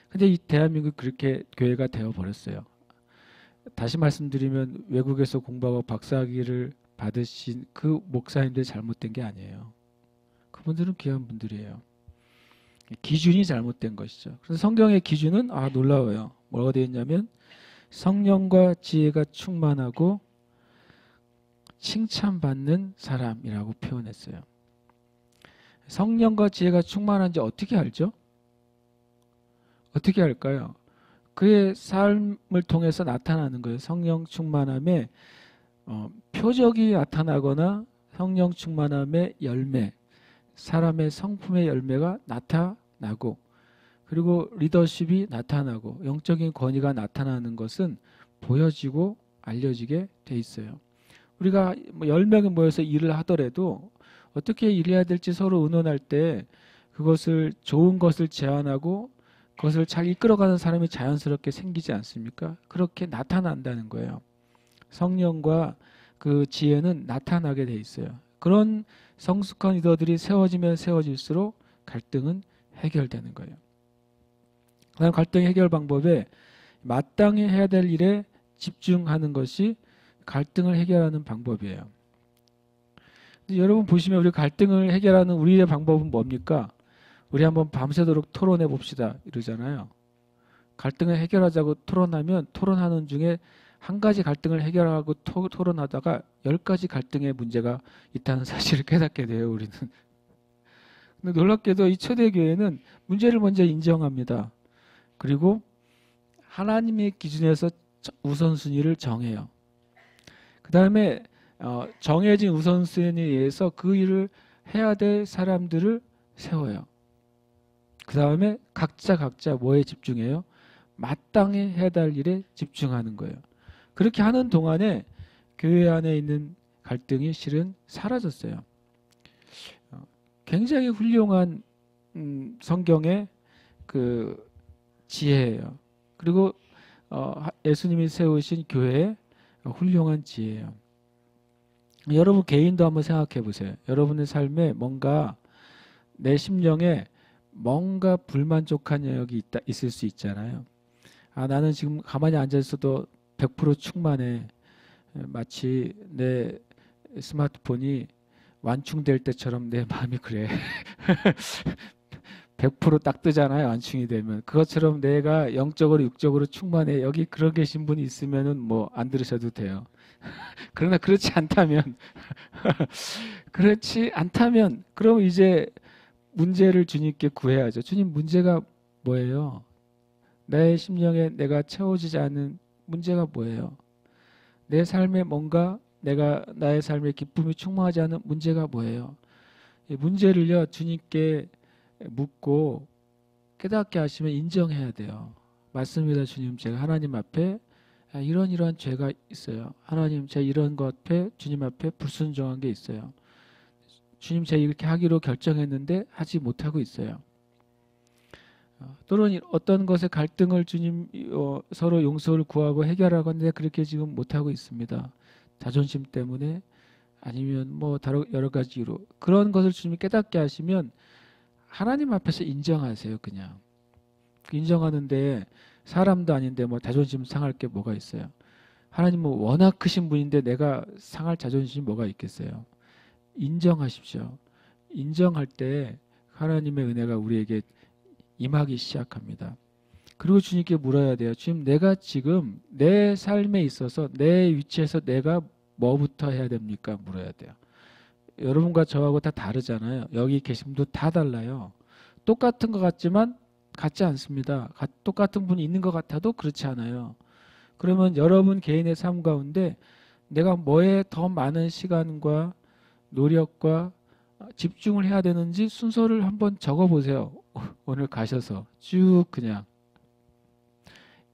근데 이 대한민국 그렇게 교회가 되어버렸어요. 다시 말씀드리면 외국에서 공부하고 박사학위를 받으신 그 목사님들이 잘못된 게 아니에요. 그분들은 귀한 분들이에요. 기준이 잘못된 것이죠. 그래서 성경의 기준은 놀라워요. 뭐라고 되어 있냐면 성령과 지혜가 충만하고 칭찬받는 사람이라고 표현했어요. 성령과 지혜가 충만한지 어떻게 알죠? 어떻게 알까요? 그의 삶을 통해서 나타나는 거예요. 성령 충만함의 표적이 나타나거나 성령 충만함의 열매, 사람의 성품의 열매가 나타나고 그리고 리더십이 나타나고 영적인 권위가 나타나는 것은 보여지고 알려지게 돼 있어요. 우리가 10명이 모여서 일을 하더라도 어떻게 일해야 될지 서로 의논할 때 그것을 좋은 것을 제안하고 그것을 잘 이끌어가는 사람이 자연스럽게 생기지 않습니까? 그렇게 나타난다는 거예요. 성령과 그 지혜는 나타나게 돼 있어요. 그런 성숙한 리더들이 세워지면 세워질수록 갈등은 해결되는 거예요. 그다음 갈등 해결 방법에 마땅히 해야 될 일에 집중하는 것이 갈등을 해결하는 방법이에요. 여러분 보시면 우리 갈등을 해결하는 우리의 방법은 뭡니까? 우리 한번 밤새도록 토론해 봅시다 이러잖아요. 갈등을 해결하자고 토론하면 토론하는 중에 한 가지 갈등을 해결하고 토론하다가 10가지 갈등의 문제가 있다는 사실을 깨닫게 돼요, 우리는. 근데 놀랍게도 이 초대교회는 문제를 먼저 인정합니다. 그리고 하나님의 기준에서 우선순위를 정해요. 그 다음에 정해진 우선순위에 의해서 그 일을 해야 될 사람들을 세워요. 그 다음에 각자 뭐에 집중해요? 마땅히 해야 될 일에 집중하는 거예요. 그렇게 하는 동안에 교회 안에 있는 갈등이 실은 사라졌어요. 굉장히 훌륭한 성경의 그 지혜예요. 그리고 예수님이 세우신 교회의 훌륭한 지혜예요. 여러분 개인도 한번 생각해 보세요. 여러분의 삶에 뭔가 내 심령에 뭔가 불만족한 영역이 있을 수 있잖아요. 나는 지금 가만히 앉아 있어도 100% 충만해. 마치 내 스마트폰이 완충될 때처럼 내 마음이 그래. 100%딱 뜨잖아요. 완충이 되면. 그것처럼 내가 영적으로 육적으로 충만해. 여기 그런 계신 분이 있으면은 뭐 안 들으셔도 돼요. 그러나 그렇지 않다면 그럼 이제 문제를 주님께 구해야죠. 주님 문제가 뭐예요? 내 심령에 내가 채워지지 않는 문제가 뭐예요? 내 삶에 뭔가 나의 삶에 기쁨이 충만하지 않은 문제가 뭐예요? 이 문제를요 주님께 묻고 깨닫게 하시면 인정해야 돼요. 맞습니다, 주님. 제가 하나님 앞에 이러한 죄가 있어요. 하나님, 제가 이런 것 앞에 주님 앞에 불순종한 게 있어요. 주님, 제가 이렇게 하기로 결정했는데 하지 못하고 있어요. 또는 어떤 것에 갈등을 주님 서로 용서를 구하고 해결하고 하는데 그렇게 지금 못하고 있습니다. 자존심 때문에 아니면 뭐 여러 가지 이유로 그런 것을 주님이 깨닫게 하시면 하나님 앞에서 인정하세요. 그냥 인정하는데 사람도 아닌데 뭐 자존심 상할 게 뭐가 있어요. 하나님 뭐 워낙 크신 분인데 내가 상할 자존심이 뭐가 있겠어요. 인정하십시오. 인정할 때 하나님의 은혜가 우리에게 임하기 시작합니다. 그리고 주님께 물어야 돼요. 주님, 내가 지금 내 삶에 있어서 내 위치에서 내가 뭐부터 해야 됩니까? 물어야 돼요. 여러분과 저하고 다 다르잖아요. 여기 계신 분도 다 달라요. 똑같은 것 같지만 같지 않습니다. 똑같은 분이 있는 것 같아도 그렇지 않아요. 그러면 여러분 개인의 삶 가운데 내가 뭐에 더 많은 시간과 노력과 집중을 해야 되는지 순서를 한번 적어보세요. 오늘 가셔서 쭉 그냥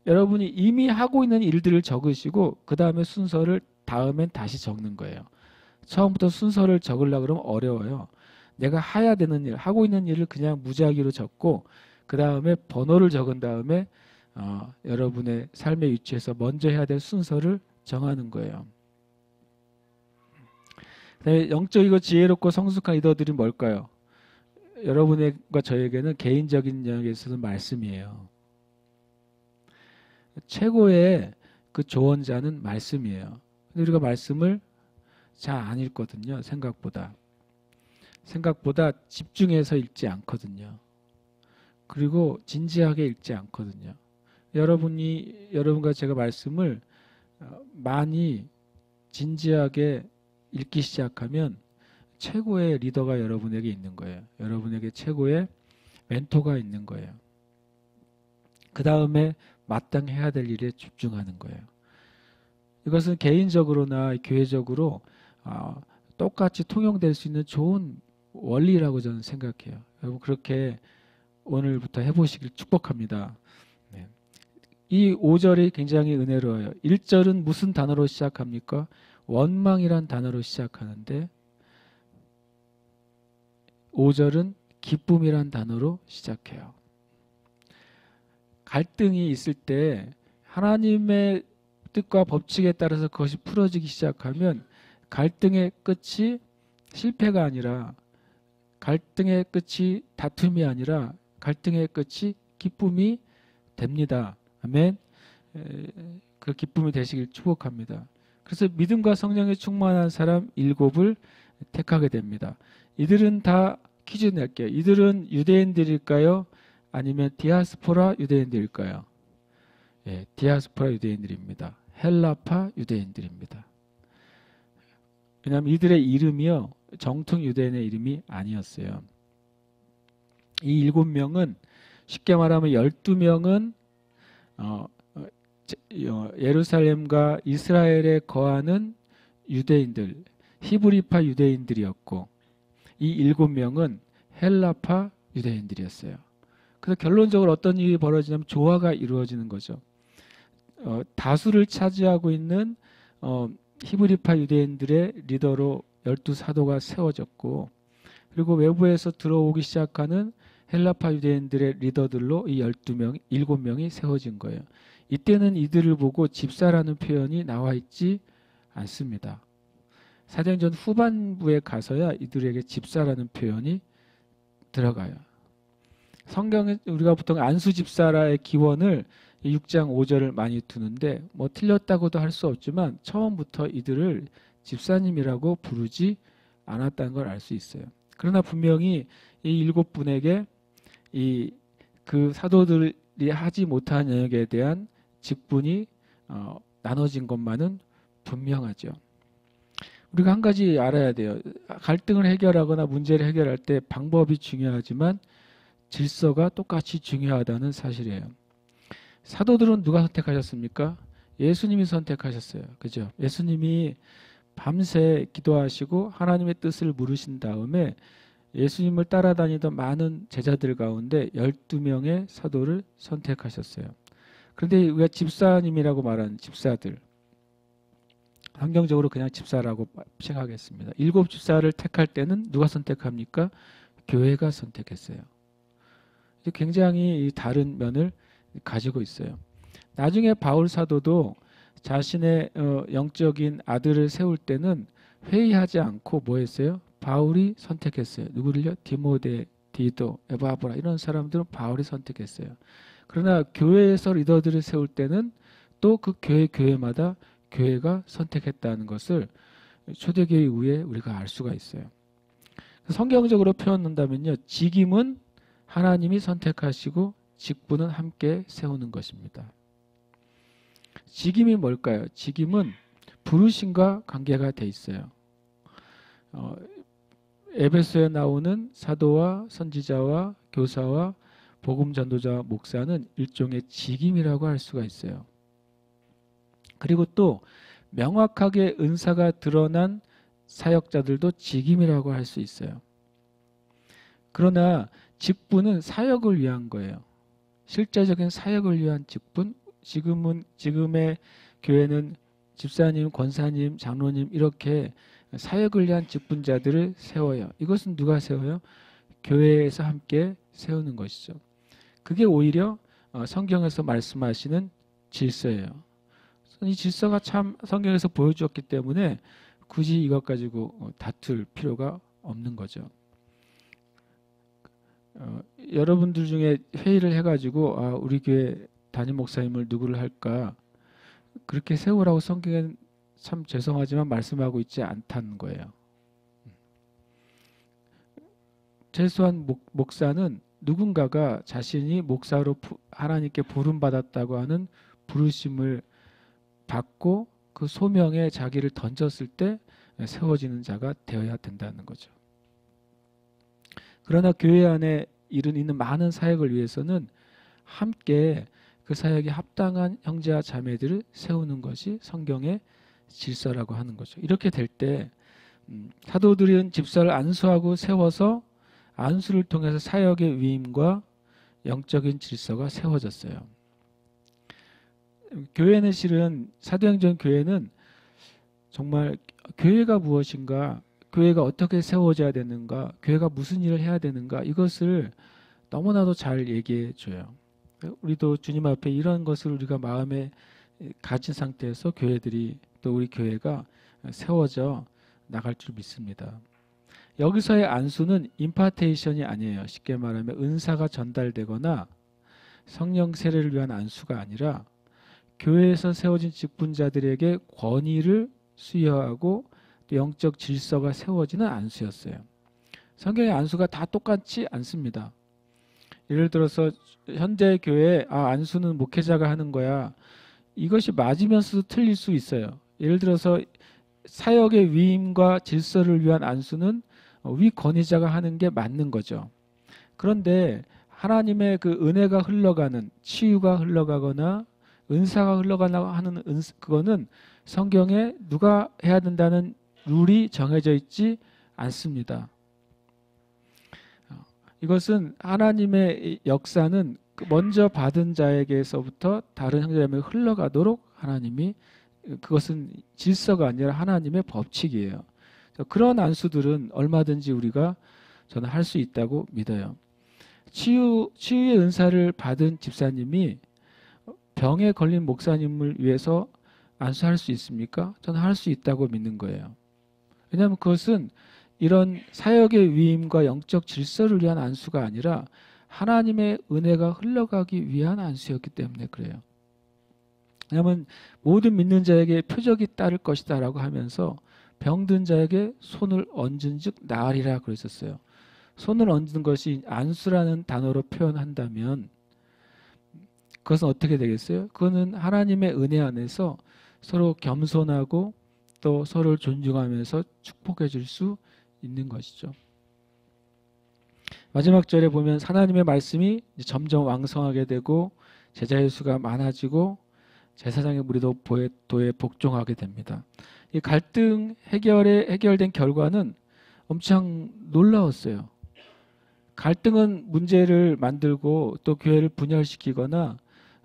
여러분이 이미 하고 있는 일들을 적으시고 그 다음에 순서를 다음엔 다시 적는 거예요. 처음부터 순서를 적으려고 그러면 어려워요. 내가 해야 되는 일, 하고 있는 일을 그냥 무작위로 적고 그 다음에 번호를 적은 다음에 여러분의 삶의 위치에서 먼저 해야 될 순서를 정하는 거예요. 영적이고 지혜롭고 성숙한 리더들이 뭘까요? 여러분과 저에게는 개인적인 영역에 있어서 말씀이에요. 최고의 그 조언자는 말씀이에요. 근데 우리가 말씀을 잘 안 읽거든요. 생각보다 집중해서 읽지 않거든요. 그리고 진지하게 읽지 않거든요. 여러분과 제가 말씀을 많이 진지하게 읽기 시작하면 최고의 리더가 여러분에게 있는 거예요. 여러분에게 최고의 멘토가 있는 거예요. 그 다음에 마땅히 해야 될 일에 집중하는 거예요. 이것은 개인적으로나 교회적으로 똑같이 통용될 수 있는 좋은 원리라고 저는 생각해요. 여러분 그렇게 오늘부터 해보시길 축복합니다. 네. 이 5절이 굉장히 은혜로워요. 1절은 무슨 단어로 시작합니까? 원망이란 단어로 시작하는데 5절은 기쁨이란 단어로 시작해요. 갈등이 있을 때 하나님의 뜻과 법칙에 따라서 그것이 풀어지기 시작하면 갈등의 끝이 실패가 아니라 갈등의 끝이 다툼이 아니라 갈등의 끝이 기쁨이 됩니다. 아멘. 그 기쁨이 되시길 축복합니다. 그래서 믿음과 성령에 충만한 사람 7을 택하게 됩니다. 이들은 다 퀴즈 낼게요. 이들은 유대인들일까요? 아니면 디아스포라 유대인들일까요? 예, 디아스포라 유대인들입니다. 헬라파 유대인들입니다. 왜냐하면 이들의 이름이요, 정통 유대인의 이름이 아니었어요. 이 7명은 쉽게 말하면 12명은 예루살렘과 이스라엘에 거하는 유대인들, 히브리파 유대인들이었고, 이 7명은 헬라파 유대인들이었어요. 그래서 결론적으로 어떤 일이 벌어지냐면 조화가 이루어지는 거죠. 다수를 차지하고 있는 히브리파 유대인들의 리더로 12사도가 세워졌고, 그리고 외부에서 들어오기 시작하는 헬라파 유대인들의 리더들로 이 7명이 세워진 거예요. 이때는 이들을 보고 집사라는 표현이 나와 있지 않습니다. 사도행전 후반부에 가서야 이들에게 집사라는 표현이 들어가요. 성경에 우리가 보통 안수집사라의 기원을 6장 5절을 많이 두는데 뭐 틀렸다고도 할 수 없지만 처음부터 이들을 집사님이라고 부르지 않았다는 걸 알 수 있어요. 그러나 분명히 이 7분에게 그 사도들이 하지 못한 영역에 대한 직분이 나눠진 것만은 분명하죠. 우리가 한 가지 알아야 돼요. 갈등을 해결하거나 문제를 해결할 때 방법이 중요하지만 질서가 똑같이 중요하다는 사실이에요. 사도들은 누가 선택하셨습니까? 예수님이 선택하셨어요. 그죠? 예수님이 밤새 기도하시고 하나님의 뜻을 물으신 다음에 예수님을 따라다니던 많은 제자들 가운데 12명의 사도를 선택하셨어요. 그런데 우리가 집사님이라고 말하는 집사들, 환경적으로 그냥 집사라고 생각하겠습니다. 7 집사를 택할 때는 누가 선택합니까? 교회가 선택했어요. 굉장히 다른 면을 가지고 있어요. 나중에 바울 사도도 자신의 영적인 아들을 세울 때는 회의하지 않고 뭐 했어요? 바울이 선택했어요. 누구를요? 디모데, 디도, 에바브라 이런 사람들은 바울이 선택했어요. 그러나 교회에서 리더들을 세울 때는 또 그 교회마다 교회가 선택했다는 것을 초대교회 이후에 우리가 알 수가 있어요. 성경적으로 표현한다면요, 직임은 하나님이 선택하시고 직분은 함께 세우는 것입니다. 직임이 뭘까요? 직임은 부르심과 관계가 돼 있어요. 에베소에 나오는 사도와 선지자와 교사와 복음 전도자와 목사는 일종의 직임이라고 할 수가 있어요. 그리고 또 명확하게 은사가 드러난 사역자들도 직임이라고 할 수 있어요. 그러나 직분은 사역을 위한 거예요. 실제적인 사역을 위한 직분. 지금의 교회는 집사님, 권사님, 장로님 이렇게 사역을 위한 직분자들을 세워요. 이것은 누가 세워요? 교회에서 함께 세우는 것이죠. 그게 오히려 성경에서 말씀하시는 질서예요. 이 질서가 참 성경에서 보여주었기 때문에 굳이 이것 가지고 다툴 필요가 없는 거죠. 여러분들 중에 회의를 해가지고 우리 교회 담임 목사님을 누구를 할까 그렇게 세우라고 성경엔 참 죄송하지만 말씀하고 있지 않다는 거예요. 최소한 목사는 누군가가 자신이 목사로 하나님께 부름받았다고 하는 부르심을 받고 그 소명에 자기를 던졌을 때 세워지는 자가 되어야 된다는 거죠. 그러나 교회 안에 있는 많은 사역을 위해서는 함께 그 사역에 합당한 형제와 자매들을 세우는 것이 성경의 질서라고 하는 거죠. 이렇게 될 때 사도들은 집사를 안수하고 세워서 안수를 통해서 사역의 위임과 영적인 질서가 세워졌어요. 교회는 실은 사도행전 교회는 정말 교회가 무엇인가, 교회가 어떻게 세워져야 되는가, 교회가 무슨 일을 해야 되는가 이것을 너무나도 잘 얘기해 줘요. 우리도 주님 앞에 이런 것을 우리가 마음에 가진 상태에서 교회들이 또 우리 교회가 세워져 나갈 줄 믿습니다. 여기서의 안수는 임파테이션이 아니에요. 쉽게 말하면 은사가 전달되거나 성령 세례를 위한 안수가 아니라 교회에서 세워진 직분자들에게 권위를 수여하고 또 영적 질서가 세워지는 안수였어요. 성경의 안수가 다 똑같지 않습니다. 예를 들어서 현대 교회에 안수는 목회자가 하는 거야. 이것이 맞으면서도 틀릴 수 있어요. 예를 들어서 사역의 위임과 질서를 위한 안수는 위 권위자가 하는 게 맞는 거죠. 그런데 하나님의 그 은혜가 흘러가는, 치유가 흘러가거나 은사가 흘러가나 하는 그거는 성경에 누가 해야 된다는 룰이 정해져 있지 않습니다. 이것은 하나님의 역사는 먼저 받은 자에게서부터 다른 형제자매에 흘러가도록 하나님이, 그것은 질서가 아니라 하나님의 법칙이에요. 그런 안수들은 얼마든지 우리가 저는 할 수 있다고 믿어요. 치유의 은사를 받은 집사님이 병에 걸린 목사님을 위해서 안수할 수 있습니까? 저는 할 수 있다고 믿는 거예요. 왜냐하면 그것은 이런 사역의 위임과 영적 질서를 위한 안수가 아니라 하나님의 은혜가 흘러가기 위한 안수였기 때문에 그래요. 왜냐하면 모든 믿는 자에게 표적이 따를 것이다 라고 하면서 병든 자에게 손을 얹은 즉 나으리라 그랬었어요. 손을 얹는 것이 안수라는 단어로 표현한다면 그것은 어떻게 되겠어요? 그거는 하나님의 은혜 안에서 서로 겸손하고 또 서로를 존중하면서 축복해 줄 수 있는 것이죠. 마지막 절에 보면 하나님의 말씀이 점점 왕성하게 되고 제자의 수가 많아지고 제사장의 무리도 도에 복종하게 됩니다. 이 갈등 해결된 결과는 엄청 놀라웠어요. 갈등은 문제를 만들고 또 교회를 분열시키거나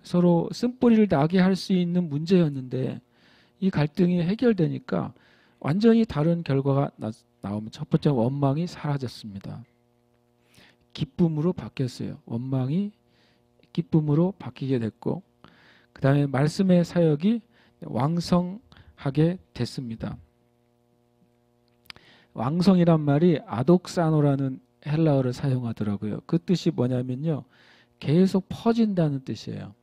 서로 쓴뿌리를 나게 할 수 있는 문제였는데 이 갈등이 해결되니까 완전히 다른 결과가 나오면 첫 번째 원망이 사라졌습니다. 기쁨으로 바뀌었어요. 원망이 기쁨으로 바뀌게 됐고 그 다음에 말씀의 사역이 왕성하게 됐습니다. 왕성이란 말이 아독사노라는 헬라어를 사용하더라고요. 그 뜻이 뭐냐면요. 계속 퍼진다는 뜻이에요.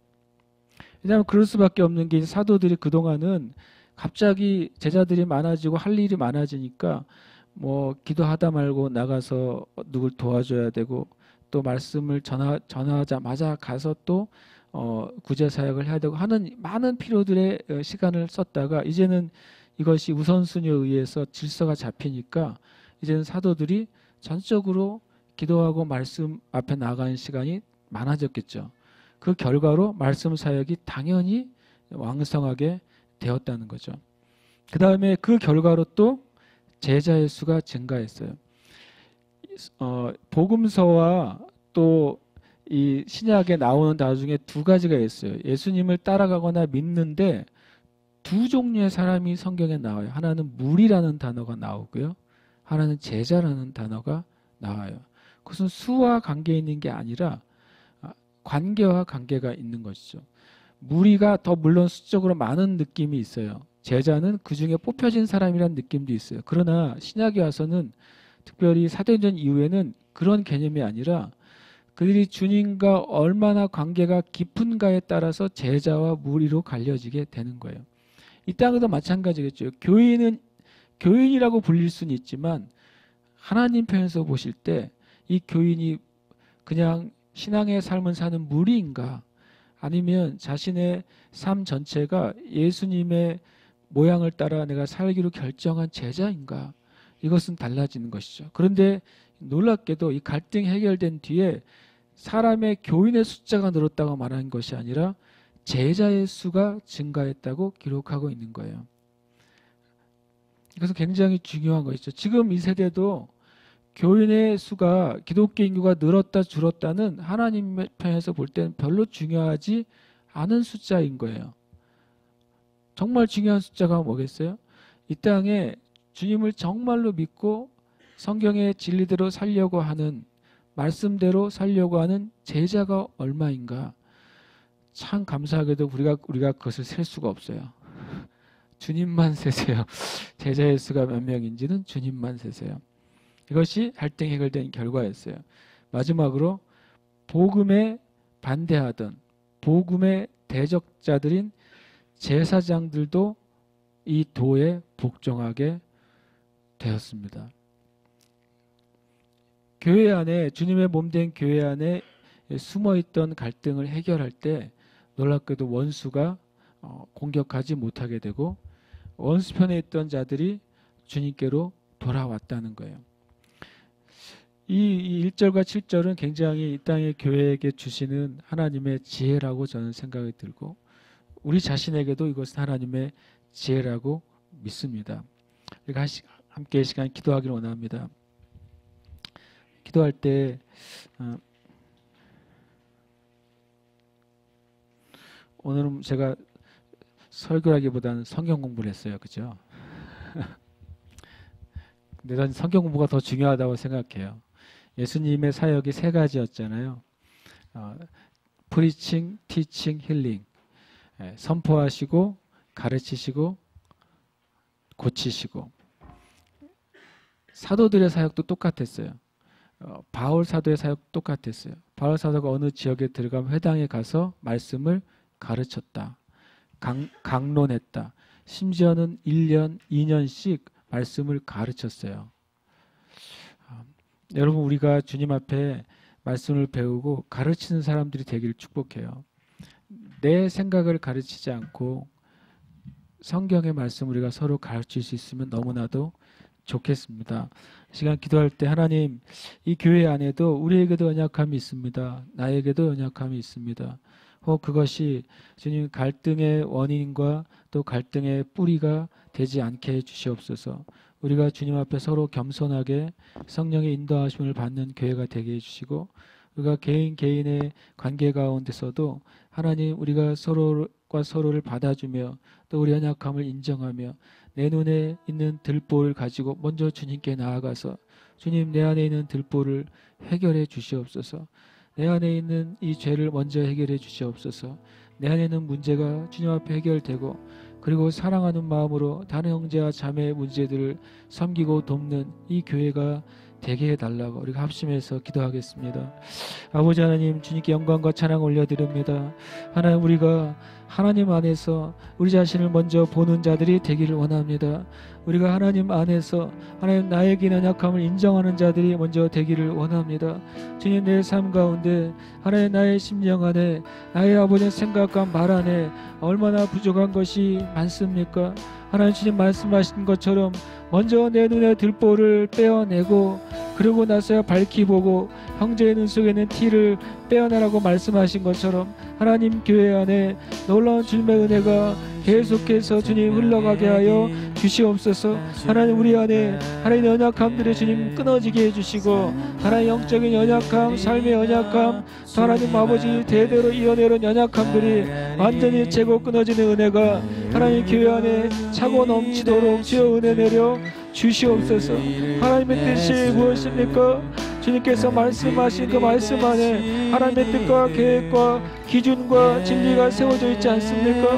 왜냐하면 그럴 수밖에 없는 게 사도들이 그동안은 갑자기 제자들이 많아지고 할 일이 많아지니까 뭐 기도하다 말고 나가서 누굴 도와줘야 되고 또 말씀을 전하자마자 가서 또 구제 사역을 해야 되고 하는 많은 필요들의 시간을 썼다가 이제는 이것이 우선순위에 의해서 질서가 잡히니까 이제는 사도들이 전적으로 기도하고 말씀 앞에 나가는 시간이 많아졌겠죠. 그 결과로 말씀 사역이 당연히 왕성하게 되었다는 거죠. 그 다음에 그 결과로 또 제자의 수가 증가했어요. 복음서와 또 이 신약에 나오는 단어 중에 두 가지가 있어요. 예수님을 따라가거나 믿는데 두 종류의 사람이 성경에 나와요. 하나는 무리라는 단어가 나오고요. 하나는 제자라는 단어가 나와요. 그것은 수와 관계 있는 게 아니라 관계와 관계가 있는 것이죠. 무리가 더 물론 수적으로 많은 느낌이 있어요. 제자는 그 중에 뽑혀진 사람이라는 느낌도 있어요. 그러나 신약에 와서는 특별히 사도행전 이후에는 그런 개념이 아니라 그들이 주님과 얼마나 관계가 깊은가에 따라서 제자와 무리로 갈려지게 되는 거예요. 이 땅에도 마찬가지겠죠. 교인이라고 불릴 수는 있지만 하나님 편에서 보실 때 이 교인이 그냥 신앙의 삶을 사는 무리인가 아니면 자신의 삶 전체가 예수님의 모양을 따라 내가 살기로 결정한 제자인가 이것은 달라지는 것이죠. 그런데 놀랍게도 이 갈등이 해결된 뒤에 사람의 교인의 숫자가 늘었다고 말하는 것이 아니라 제자의 수가 증가했다고 기록하고 있는 거예요. 그래서 굉장히 중요한 것이죠. 지금 이 세대도 교인의 수가 기독교 인구가 늘었다 줄었다는 하나님 편에서 볼 때는 별로 중요하지 않은 숫자인 거예요. 정말 중요한 숫자가 뭐겠어요? 이 땅에 주님을 정말로 믿고 성경의 진리대로 살려고 하는 말씀대로 살려고 하는 제자가 얼마인가? 참 감사하게도 우리가 그것을 셀 수가 없어요. 주님만 세세요. 제자의 수가 몇 명인지는 주님만 세세요. 이것이 갈등이 해결된 결과였어요. 마지막으로 복음에 반대하던 복음의 대적자들인 제사장들도 이 도에 복종하게 되었습니다. 교회 안에, 주님의 몸된 교회 안에 숨어있던 갈등을 해결할 때 놀랍게도 원수가 공격하지 못하게 되고 원수편에 있던 자들이 주님께로 돌아왔다는 거예요. 이 1절과 7절은 굉장히 이 땅의 교회에게 주시는 하나님의 지혜라고 저는 생각이 들고 우리 자신에게도 이것은 하나님의 지혜라고 믿습니다. 우리가 함께 이 시간 기도하기를 원합니다. 기도할 때 오늘은 제가 설교라기보다는 성경 공부를 했어요. 그죠? 근데 전 성경 공부가 더 중요하다고 생각해요. 예수님의 사역이 세 가지였잖아요. 프리칭, 티칭, 힐링. 선포하시고 가르치시고 고치시고. 사도들의 사역도 똑같았어요. 바울 사도의 사역 똑같았어요. 바울 사도가 어느 지역에 들어가면 회당에 가서 말씀을 가르쳤다. 강론했다. 심지어는 1년, 2년씩 말씀을 가르쳤어요. 여러분, 우리가 주님 앞에 말씀을 배우고 가르치는 사람들이 되기를 축복해요. 내 생각을 가르치지 않고 성경의 말씀 우리가 서로 가르칠 수 있으면 너무나도 좋겠습니다. 시간 기도할 때 하나님, 이 교회 안에도 우리에게도 연약함이 있습니다. 나에게도 연약함이 있습니다. 그것이 주님 갈등의 원인과 또 갈등의 뿌리가 되지 않게 해주시옵소서. 우리가 주님 앞에 서로 겸손하게 성령의 인도하심을 받는 교회가 되게 해주시고 우리가 개인의 관계 가운데서도 하나님 우리가 서로가 서로를 받아주며 또 우리 연약함을 인정하며 내 눈에 있는 들보를 가지고 먼저 주님께 나아가서 주님, 내 안에 있는 들보를 해결해 주시옵소서. 내 안에 있는 이 죄를 먼저 해결해 주시옵소서. 내 안에 있는 문제가 주님 앞에 해결되고 그리고 사랑하는 마음으로 다른 형제와 자매의 문제들을 섬기고 돕는 이 교회가 되게 해달라고 우리가 합심해서 기도하겠습니다. 아버지 하나님, 주님께 영광과 찬양 올려드립니다. 하나님, 우리가 하나님 안에서 우리 자신을 먼저 보는 자들이 되기를 원합니다. 우리가 하나님 안에서 하나님 나에게 연약함을 인정하는 자들이 먼저 되기를 원합니다. 주님, 내 삶 가운데 하나님 나의 심령 안에 나의 아버지의 생각과 말 안에 얼마나 부족한 것이 많습니까? 하나님, 주님 말씀하신 것처럼 먼저 내 눈에 들보를 빼어내고 그러고 나서야 밝히 보고 형제의 눈 속에 있는 티를 빼어내라고 말씀하신 것처럼 하나님 교회 안에 놀라운 주님의 은혜가 계속해서 주님 흘러가게 하여 주시옵소서. 하나님, 우리 안에 하나님 연약함들의 주님 끊어지게 해주시고 하나님 영적인 연약함, 삶의 연약함, 또 하나님 아버지 대대로 이어내는 연약함들이 완전히 재고 끊어지는 은혜가 하나님 교회 안에 차고 넘치도록 주여 은혜 내려 주시옵소서. 하나님의 뜻이 무엇입니까? 주님께서 말씀하신 그 말씀 안에 하나님의 뜻과 계획과 기준과 진리가 세워져 있지 않습니까?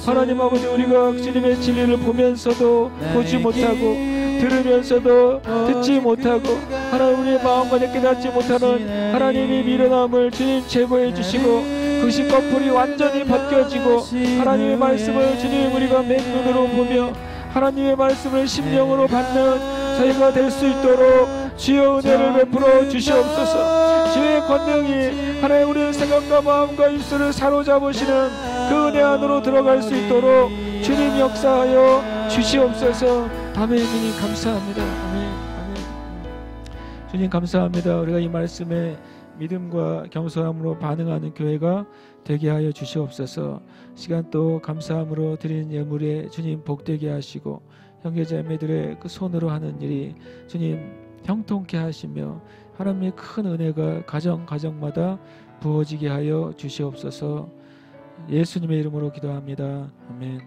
하나님 아버지, 우리가 주님의 진리를 보면서도 보지 못하고 들으면서도 듣지 못하고 하나님 우리의 마음만에 깨닫지 못하는 하나님의 미련함을 주님 제거해 주시고 그것이 거풀이 완전히 벗겨지고 하나님의 말씀을 주님 우리가 맨눈으로 보며 하나님의 말씀을 심령으로 받는 저희가 될 수 있도록 주여 은혜를 베풀어 주시옵소서. 주의 권능이 하나님 우리의 생각과 마음과 입술을 사로잡으시는 그 은혜 안으로 들어갈 수 있도록 주님 역사하여 주시옵소서. 아멘. 주님 감사합니다. 아멘. 아멘. 주님 감사합니다. 우리가 이 말씀에 믿음과 겸손함으로 반응하는 교회가 되게 하여 주시옵소서. 시간 또 감사함으로 드리는 예물에 주님 복되게 하시고 형제자매들의 그 손으로 하는 일이 주님 형통케 하시며 하나님의 큰 은혜가 가정마다 부어지게 하여 주시옵소서. 예수님의 이름으로 기도합니다. 아멘.